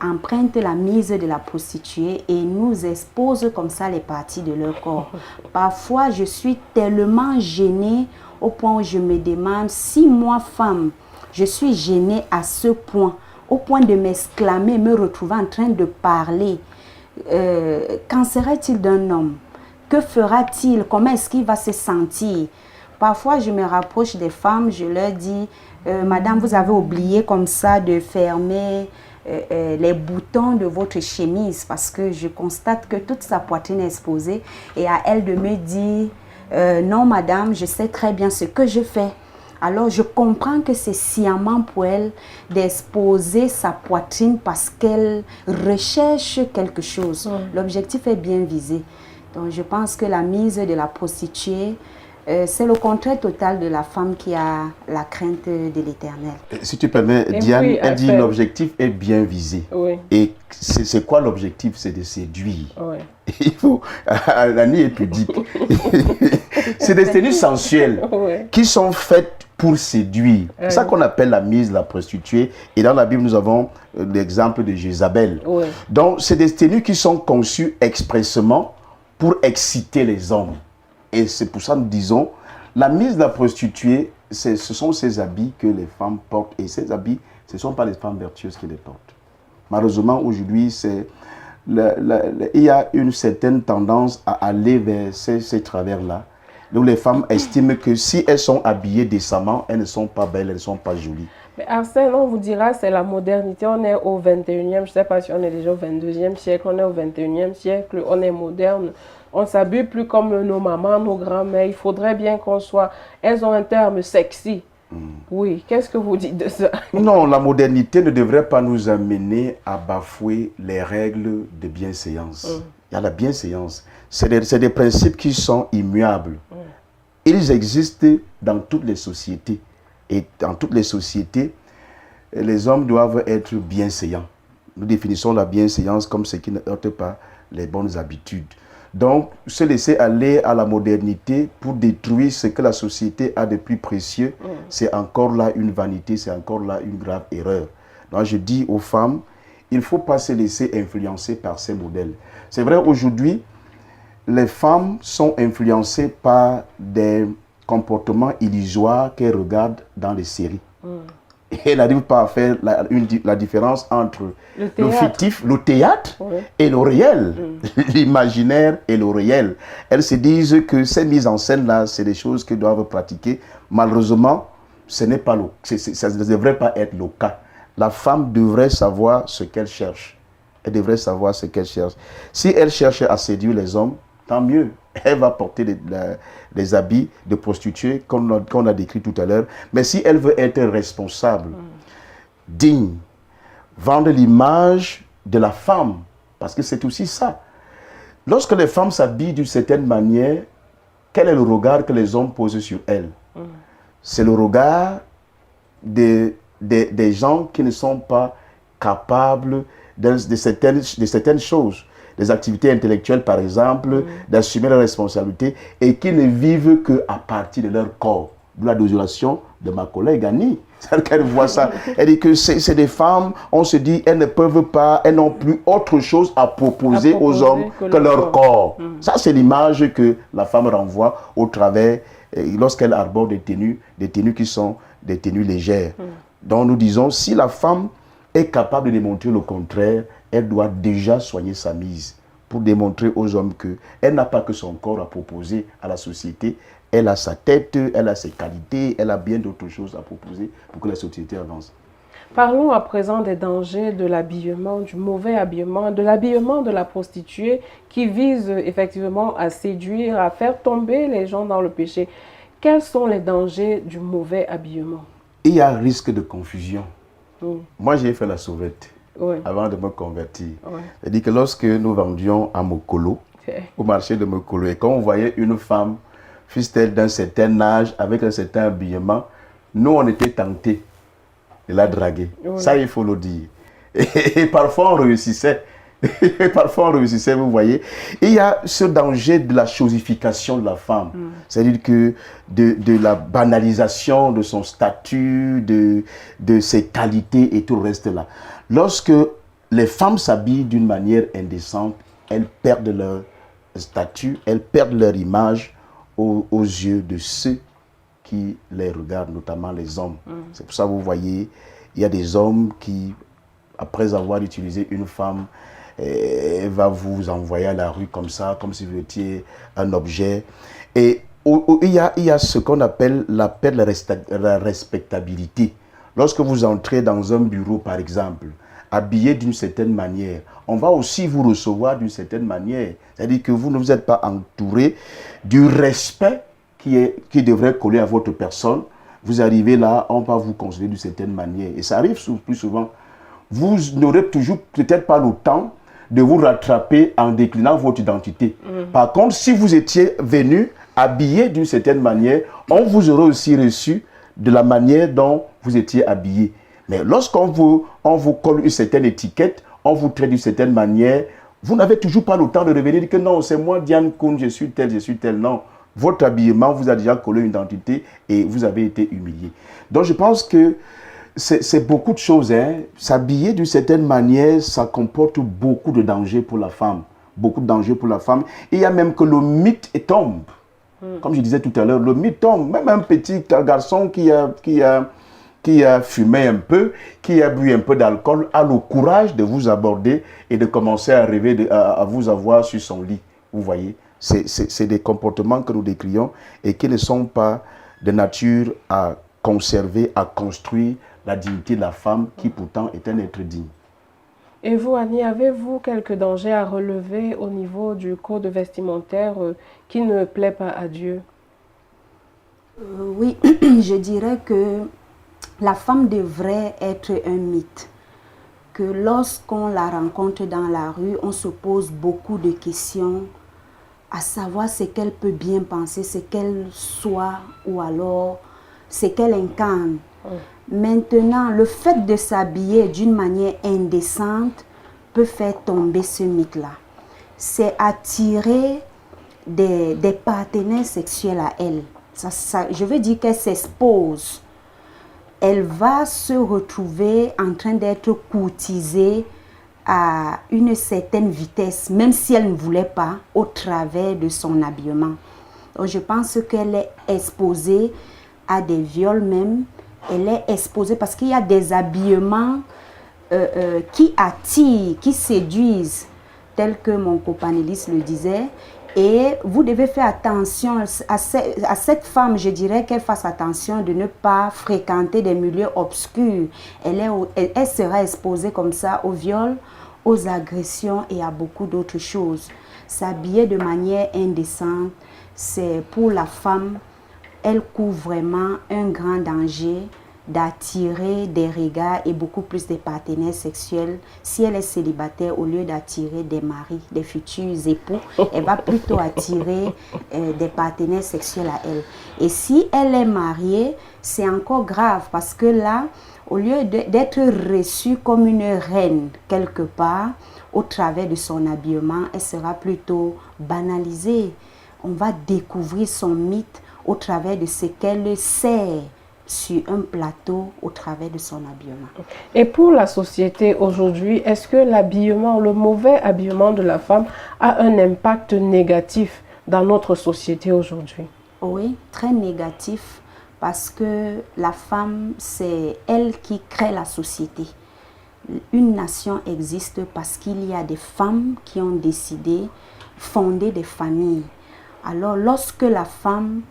empruntent la mise de la prostituée et nous exposent comme ça les parties de leur corps. Parfois, je suis tellement gênée au point où je me demande si moi, femme, je suis gênée à ce point, au point de m'exclamer, me retrouver en train de parler. Qu'en serait-il d'un homme? Que fera-t-il? Comment est-ce qu'il va se sentir? parfois je me rapproche des femmes, je leur dis, Madame, vous avez oublié comme ça de fermer les boutons de votre chemise parce que je constate que toute sa poitrine est exposée et à elle de me dire, non Madame, je sais très bien ce que je fais. Alors je comprends que c'est sciemment pour elle d'exposer sa poitrine parce qu'elle recherche quelque chose. L'objectif est bien visé. Donc je pense que la mise de la prostituée, c'est le contraire total de la femme qui a la crainte de l'Éternel. Si tu permets, Et Diane, puis, elle dit l'objectif est bien visé. Oui. Et c'est quoi l'objectif? C'est de séduire. Oui. Il faut, Annie est pudique. C'est des tenues sensuelles qui sont faites pour séduire. C'est ça qu'on appelle la mise, la prostituée. Et dans la Bible, nous avons l'exemple de Jézabel. Donc, c'est des tenues qui sont conçues expressément pour exciter les hommes. Et c'est pour ça que nous disons, la mise de la prostituée, ce sont ces habits que les femmes portent. Et ces habits, ce ne sont pas les femmes vertueuses qui les portent. Malheureusement, aujourd'hui, il y a une certaine tendance à aller vers ces travers-là. Donc les femmes estiment que si elles sont habillées décemment, elles ne sont pas belles, elles ne sont pas jolies. Mais Arsène, on vous dira, c'est la modernité. On est au 21e, je ne sais pas si on est déjà au 22e siècle, on est au 21e siècle, on est moderne. On ne s'habille plus comme nos mamans, nos grands-mères. Il faudrait bien qu'on soit... Elles ont un terme sexy. Oui, qu'est-ce que vous dites de ça? Non, la modernité ne devrait pas nous amener à bafouer les règles de bienséance. Il y a la bienséance. C'est des principes qui sont immuables. Ils existent dans toutes les sociétés. Et dans toutes les sociétés, les hommes doivent être bienséants. Nous définissons la bienséance comme ce qui ne heurte pas les bonnes habitudes. Donc, se laisser aller à la modernité pour détruire ce que la société a de plus précieux, c'est encore là une vanité, c'est encore là une grave erreur. Donc, je dis aux femmes, il ne faut pas se laisser influencer par ces modèles. C'est vrai, aujourd'hui, les femmes sont influencées par des comportements illusoires qu'elles regardent dans les séries. Et elles n'arrivent pas à faire la différence entre le fictif, le théâtre et le réel, l'imaginaire et le réel. Elles se disent que ces mises en scène-là, c'est des choses qu'elles doivent pratiquer. Malheureusement, ça ne devrait pas être le cas. La femme devrait savoir ce qu'elle cherche. Elle devrait savoir ce qu'elle cherche. Si elle cherche à séduire les hommes, tant mieux. Elle va porter des habits de prostituée, comme on a décrit tout à l'heure. Mais si elle veut être responsable, digne, vendre l'image de la femme, parce que c'est aussi ça. Lorsque les femmes s'habillent d'une certaine manière, quel est le regard que les hommes posent sur elles? C'est le regard des gens qui ne sont pas capables de certaines choses. Des activités intellectuelles, par exemple, d'assumer leurs responsabilités et qui ne vivent qu'à partir de leur corps. D'où la désolation de ma collègue Annie. C'est-à-dire qu'elle voit ça. Elle dit que c'est des femmes, on se dit, elles ne peuvent pas, elles n'ont plus autre chose à proposer aux hommes que leur corps. Ça, c'est l'image que la femme renvoie au travers, lorsqu'elle arbore des tenues qui sont des tenues légères. Donc nous disons, si la femme est capable de démontrer le contraire, elle doit déjà soigner sa mise pour démontrer aux hommes qu'elle n'a pas que son corps à proposer à la société. Elle a sa tête, elle a ses qualités, elle a bien d'autres choses à proposer pour que la société avance. Parlons à présent des dangers de l'habillement, du mauvais habillement, de l'habillement de la prostituée qui vise effectivement à séduire, à faire tomber les gens dans le péché. Quels sont les dangers du mauvais habillement? Il y a un risque de confusion. Moi, j'ai fait la sauvette. Avant de me convertir. C'est-à-dire que lorsque nous vendions à Mokolo, au marché de Mokolo, et quand on voyait une femme, fût-elle d'un certain âge, avec un certain habillement, nous, on était tentés de la draguer. Ça, il faut le dire. Et parfois, on réussissait. Vous voyez. Il y a ce danger de la chosification de la femme. C'est-à-dire que de la banalisation de son statut, de ses qualités et tout le reste là. Lorsque les femmes s'habillent d'une manière indécente, elles perdent leur statut, elles perdent leur image aux yeux de ceux qui les regardent, notamment les hommes. C'est pour ça que vous voyez, il y a des hommes qui, après avoir utilisé une femme, va vous envoyer à la rue comme ça, comme si vous étiez un objet. Et il y a ce qu'on appelle la perte de la respectabilité. Lorsque vous entrez dans un bureau, par exemple, habillé d'une certaine manière, on va aussi vous recevoir d'une certaine manière. C'est-à-dire que vous ne vous êtes pas entouré du respect qui devrait coller à votre personne. Vous arrivez là, on va vous considérer d'une certaine manière. Et ça arrive plus souvent. Vous n'aurez toujours peut-être pas le temps de vous rattraper en déclinant votre identité. Par contre, si vous étiez venu habillé d'une certaine manière, on vous aurait aussi reçu de la manière dont vous étiez habillé. Mais lorsqu'on vous colle une certaine étiquette, on vous traite d'une certaine manière, vous n'avez toujours pas le temps de revenir et dire que non, c'est moi Diane Koun, je suis tel. Non, votre habillement vous a déjà collé une identité et vous avez été humilié. Donc je pense que c'est beaucoup de choses. S'habiller d'une certaine manière, ça comporte beaucoup de dangers pour la femme. Beaucoup de dangers pour la femme. Et il y a même que le mythe tombe. Comme je disais tout à l'heure, le mythe tombe. Même un petit garçon qui a fumé un peu, qui a bu un peu d'alcool, a le courage de vous aborder et de commencer à rêver à vous avoir sur son lit. Vous voyez, c'est des comportements que nous décrions et qui ne sont pas de nature à conserver, à construire la dignité de la femme qui pourtant est un être digne. Et vous, Annie, avez-vous quelques dangers à relever au niveau du code vestimentaire qui ne plaît pas à Dieu? Oui, je dirais que la femme devrait être un mythe. Que lorsqu'on la rencontre dans la rue, on se pose beaucoup de questions à savoir ce qu'elle peut bien penser, ce qu'elle soit ou alors ce qu'elle incarne. Maintenant, le fait de s'habiller d'une manière indécente peut faire tomber ce mythe-là. C'est attirer des partenaires sexuels à elle. Je veux dire qu'elle s'expose. Elle va se retrouver en train d'être courtisée à une certaine vitesse, même si elle ne voulait pas, au travers de son habillement. Donc, je pense qu'elle est exposée à des viols même. Elle est exposée parce qu'il y a des habillements qui attirent, qui séduisent, tel que mon copanéliste le disait. Et vous devez faire attention à cette femme, je dirais qu'elle fasse attention de ne pas fréquenter des milieux obscurs. Elle sera exposée comme ça au viol, aux agressions et à beaucoup d'autres choses. S'habiller de manière indécente, c'est pour la femme, elle court vraiment un grand danger d'attirer des regards et beaucoup plus des partenaires sexuels. Si elle est célibataire, au lieu d'attirer des maris, des futurs époux, elle va plutôt attirer des partenaires sexuels à elle. Et si elle est mariée, c'est encore grave parce que là, au lieu d'être reçue comme une reine quelque part, au travers de son habillement, elle sera plutôt banalisée. On va découvrir son mythe au travers de ce qu'elle sert sur un plateau au travers de son habillement. Et pour la société aujourd'hui, est-ce que l'habillement, le mauvais habillement de la femme a un impact négatif dans notre société aujourd'hui? Oui, très négatif, parce que la femme, c'est elle qui crée la société. Une nation existe parce qu'il y a des femmes qui ont décidé de fonder des familles. Alors, lorsque la femme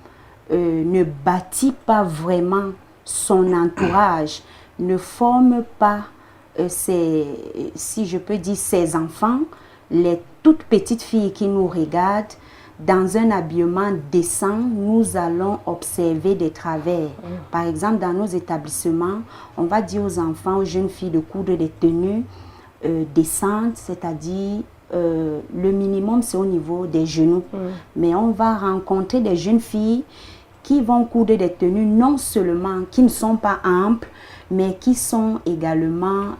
ne bâtit pas vraiment son entourage, ne forme pas si je peux dire ses enfants, les toutes petites filles qui nous regardent, dans un habillement décent, nous allons observer des travers. Par exemple, dans nos établissements, on va dire aux enfants, aux jeunes filles de coudre des tenues décentes, c'est-à-dire le minimum c'est au niveau des genoux. Mais on va rencontrer des jeunes filles qui vont coudre des tenues non seulement qui ne sont pas amples, mais qui sont également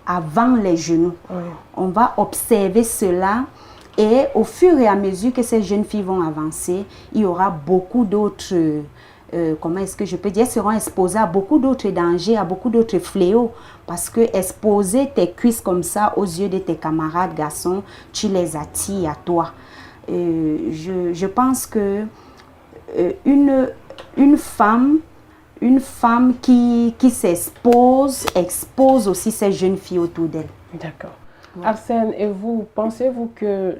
avant les genoux. On va observer cela. Et au fur et à mesure que ces jeunes filles vont avancer, il y aura beaucoup d'autres, comment est-ce que je peux dire, elles seront exposées à beaucoup d'autres dangers, à beaucoup d'autres fléaux. Parce que exposer tes cuisses comme ça aux yeux de tes camarades garçons, tu les attires à toi. Je pense que une femme qui s'expose, expose aussi ces jeunes filles autour d'elle. D'accord. Arsène, et vous, pensez-vous que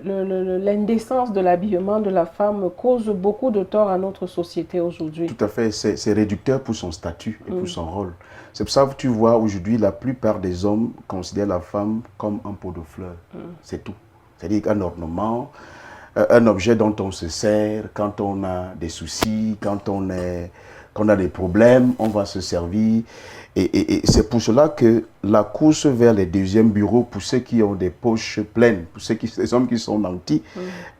l'indécence de l'habillement de la femme cause beaucoup de tort à notre société aujourd'hui? Tout à fait, c'est réducteur pour son statut et pour son rôle. C'est pour ça que tu vois aujourd'hui, la plupart des hommes considèrent la femme comme un pot de fleurs. C'est tout. C'est-à-dire qu'un ornement, un objet dont on se sert quand on a des soucis, quand on a des problèmes, on va se servir. Et c'est pour cela que la course vers les deuxièmes bureaux, pour ceux qui ont des poches pleines, pour les hommes qui sont nantis,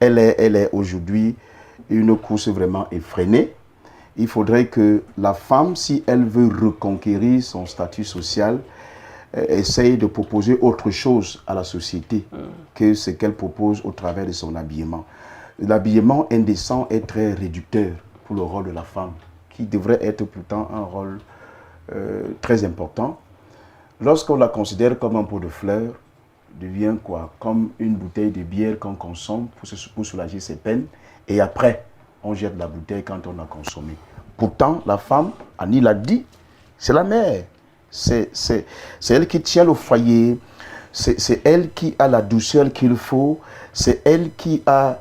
elle est aujourd'hui une course vraiment effrénée. Il faudrait que la femme, si elle veut reconquérir son statut social, essaye de proposer autre chose à la société que ce qu'elle propose au travers de son habillement. L'habillement indécent est très réducteur pour le rôle de la femme, qui devrait être pourtant un rôle très important. Lorsqu'on la considère comme un pot de fleurs, devient quoi? Comme une bouteille de bière qu'on consomme pour soulager ses peines, et après, on jette la bouteille quand on a consommé. Pourtant, la femme, Annie l'a dit, c'est la mère. C'est elle qui tient le foyer, c'est elle qui a la douceur qu'il faut, c'est elle qui a...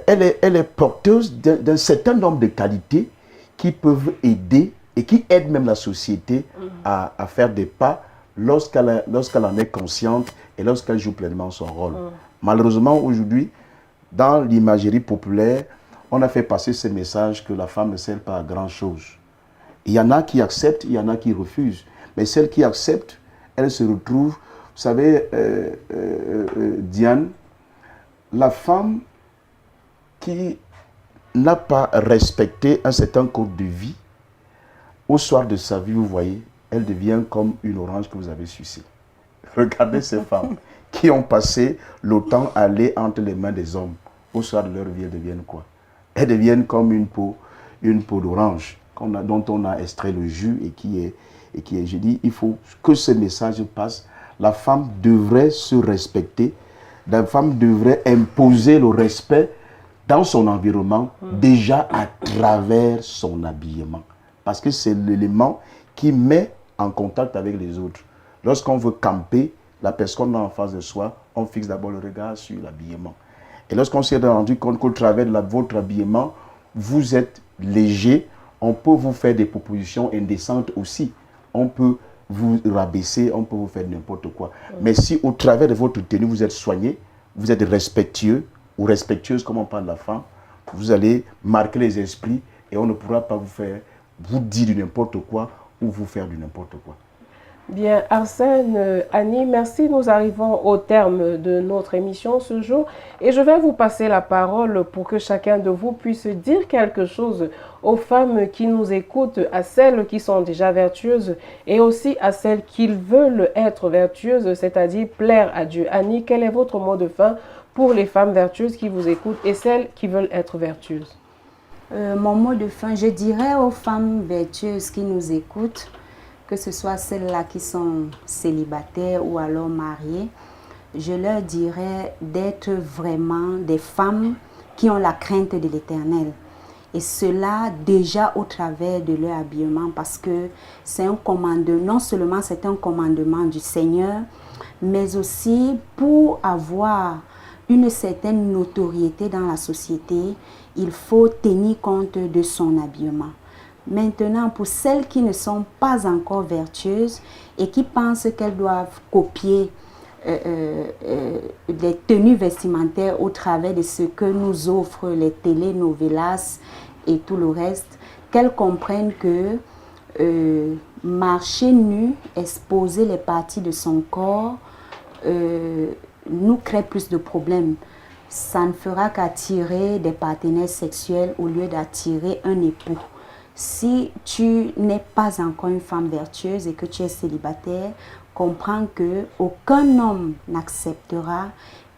Elle est porteuse d'un certain nombre de qualités qui peuvent aider et qui aident même la société à faire des pas lorsqu'elle en est consciente et lorsqu'elle joue pleinement son rôle. Malheureusement, aujourd'hui, dans l'imagerie populaire, on a fait passer ce message que la femme ne sert pas à grand-chose. Il y en a qui acceptent, il y en a qui refusent. Mais celles qui acceptent, elles se retrouvent... Vous savez, Diane, la femme qui n'a pas respecté un certain code de vie, au soir de sa vie, vous voyez, elle devient comme une orange que vous avez sucée. Regardez ces femmes qui ont passé le temps à aller entre les mains des hommes. Au soir de leur vie, elles deviennent quoi? Elles deviennent comme une peau d'orange dont on a extrait le jus et qui est... J'ai dit, il faut que ce message passe. La femme devrait se respecter. La femme devrait imposer le respect dans son environnement, déjà à travers son habillement. Parce que c'est l'élément qui met en contact avec les autres. Lorsqu'on veut camper, la personne en face de soi, on fixe d'abord le regard sur l'habillement. Et lorsqu'on s'est rendu compte qu'au travers de votre habillement, vous êtes léger, on peut vous faire des propositions indécentes aussi. On peut vous rabaisser, on peut vous faire n'importe quoi. Mais si au travers de votre tenue, vous êtes soigné, vous êtes respectueux ou respectueuse, comme on parle de la femme, vous allez marquer les esprits et on ne pourra pas vous dire du n'importe quoi ou vous faire du n'importe quoi. Bien, Arsène, Annie, merci. Nous arrivons au terme de notre émission ce jour et je vais vous passer la parole pour que chacun de vous puisse dire quelque chose aux femmes qui nous écoutent, à celles qui sont déjà vertueuses et aussi à celles qui veulent être vertueuses, c'est-à-dire plaire à Dieu. Annie, quel est votre mot de fin pour les femmes vertueuses qui vous écoutent et celles qui veulent être vertueuses? Mon mot de fin, je dirais aux femmes vertueuses qui nous écoutent, que ce soit celles-là qui sont célibataires ou alors mariées, je leur dirais d'être vraiment des femmes qui ont la crainte de l'Éternel. Et cela déjà au travers de leur habillement, parce que c'est un commandement, non seulement c'est un commandement du Seigneur, mais aussi pour avoir une certaine notoriété dans la société, il faut tenir compte de son habillement. Maintenant, pour celles qui ne sont pas encore vertueuses et qui pensent qu'elles doivent copier les tenues vestimentaires au travers de ce que nous offrent les telenovelas et tout le reste, qu'elles comprennent que marcher nu, exposer les parties de son corps, nous crée plus de problèmes. Ça ne fera qu'attirer des partenaires sexuels au lieu d'attirer un époux. Si tu n'es pas encore une femme vertueuse et que tu es célibataire, comprends que aucun homme n'acceptera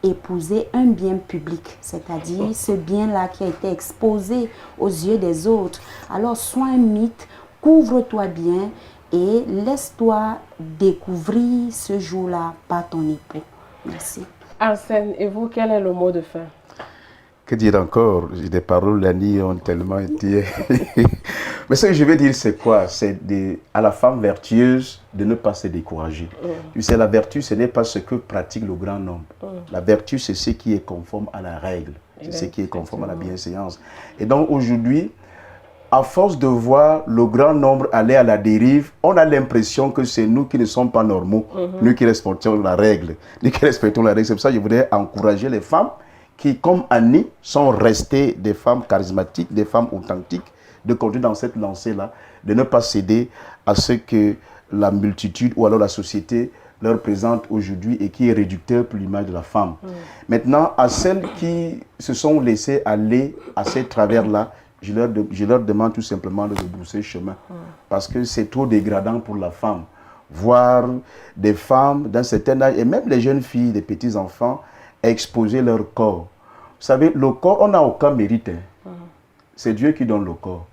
épouser un bien public, c'est-à-dire ce bien-là qui a été exposé aux yeux des autres. Alors sois un mythe, couvre-toi bien et laisse-toi découvrir ce jour-là par ton époux. Merci. Arsène, et vous, quel est le mot de fin? Que dire encore? Les paroles d'Annie ont tellement été Mais ce que je veux dire, c'est quoi? C'est à la femme vertueuse de ne pas se décourager. Tu sais, la vertu, ce n'est pas ce que pratique le grand nombre. La vertu, c'est ce qui est conforme à la règle. C'est ce qui est conforme à la bienséance. Et donc, aujourd'hui, à force de voir le grand nombre aller à la dérive, on a l'impression que c'est nous qui ne sommes pas normaux, nous qui respectons la règle. Nous qui respectons la règle. C'est pour ça que je voudrais encourager les femmes qui, comme Annie, sont restées des femmes charismatiques, des femmes authentiques, de continuer dans cette lancée-là, de ne pas céder à ce que la multitude ou alors la société leur présente aujourd'hui et qui est réducteur pour l'image de la femme. Maintenant, à celles qui se sont laissées aller à ces travers-là, je leur demande tout simplement de brousser chemin. Parce que c'est trop dégradant pour la femme. Voir des femmes d'un certain âge, et même les jeunes filles, les petits-enfants, exposer leur corps. Vous savez, le corps, on n'a aucun mérite. C'est Dieu qui donne le corps.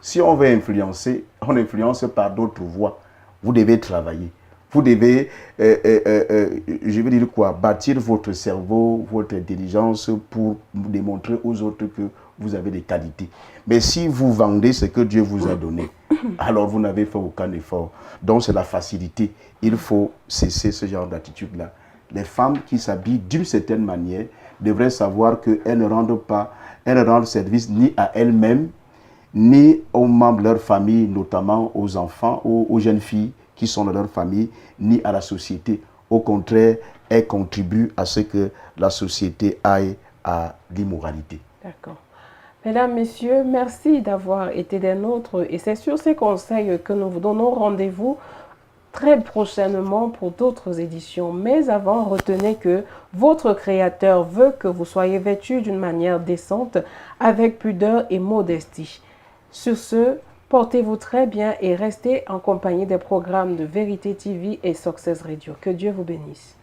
Si on veut influencer, on influence par d'autres voies. Vous devez travailler. Vous devez, je veux dire quoi, bâtir votre cerveau, votre intelligence pour démontrer aux autres que vous avez des qualités. Mais si vous vendez ce que Dieu vous a donné, alors vous n'avez fait aucun effort. Donc c'est la facilité. Il faut cesser ce genre d'attitude-là. Les femmes qui s'habillent d'une certaine manière devraient savoir qu'elles ne rendent service ni à elles-mêmes, ni aux membres de leur famille, notamment aux enfants, aux jeunes filles qui sont dans leur famille, ni à la société. Au contraire, elles contribuent à ce que la société aille à l'immoralité. D'accord. Mesdames, Messieurs, merci d'avoir été des nôtres. Et c'est sur ces conseils que nous vous donnons rendez-vous très prochainement pour d'autres éditions. Mais avant, retenez que votre Créateur veut que vous soyez vêtus d'une manière décente, avec pudeur et modestie. Sur ce, portez-vous très bien et restez en compagnie des programmes de Vérité TV et Success Radio. Que Dieu vous bénisse.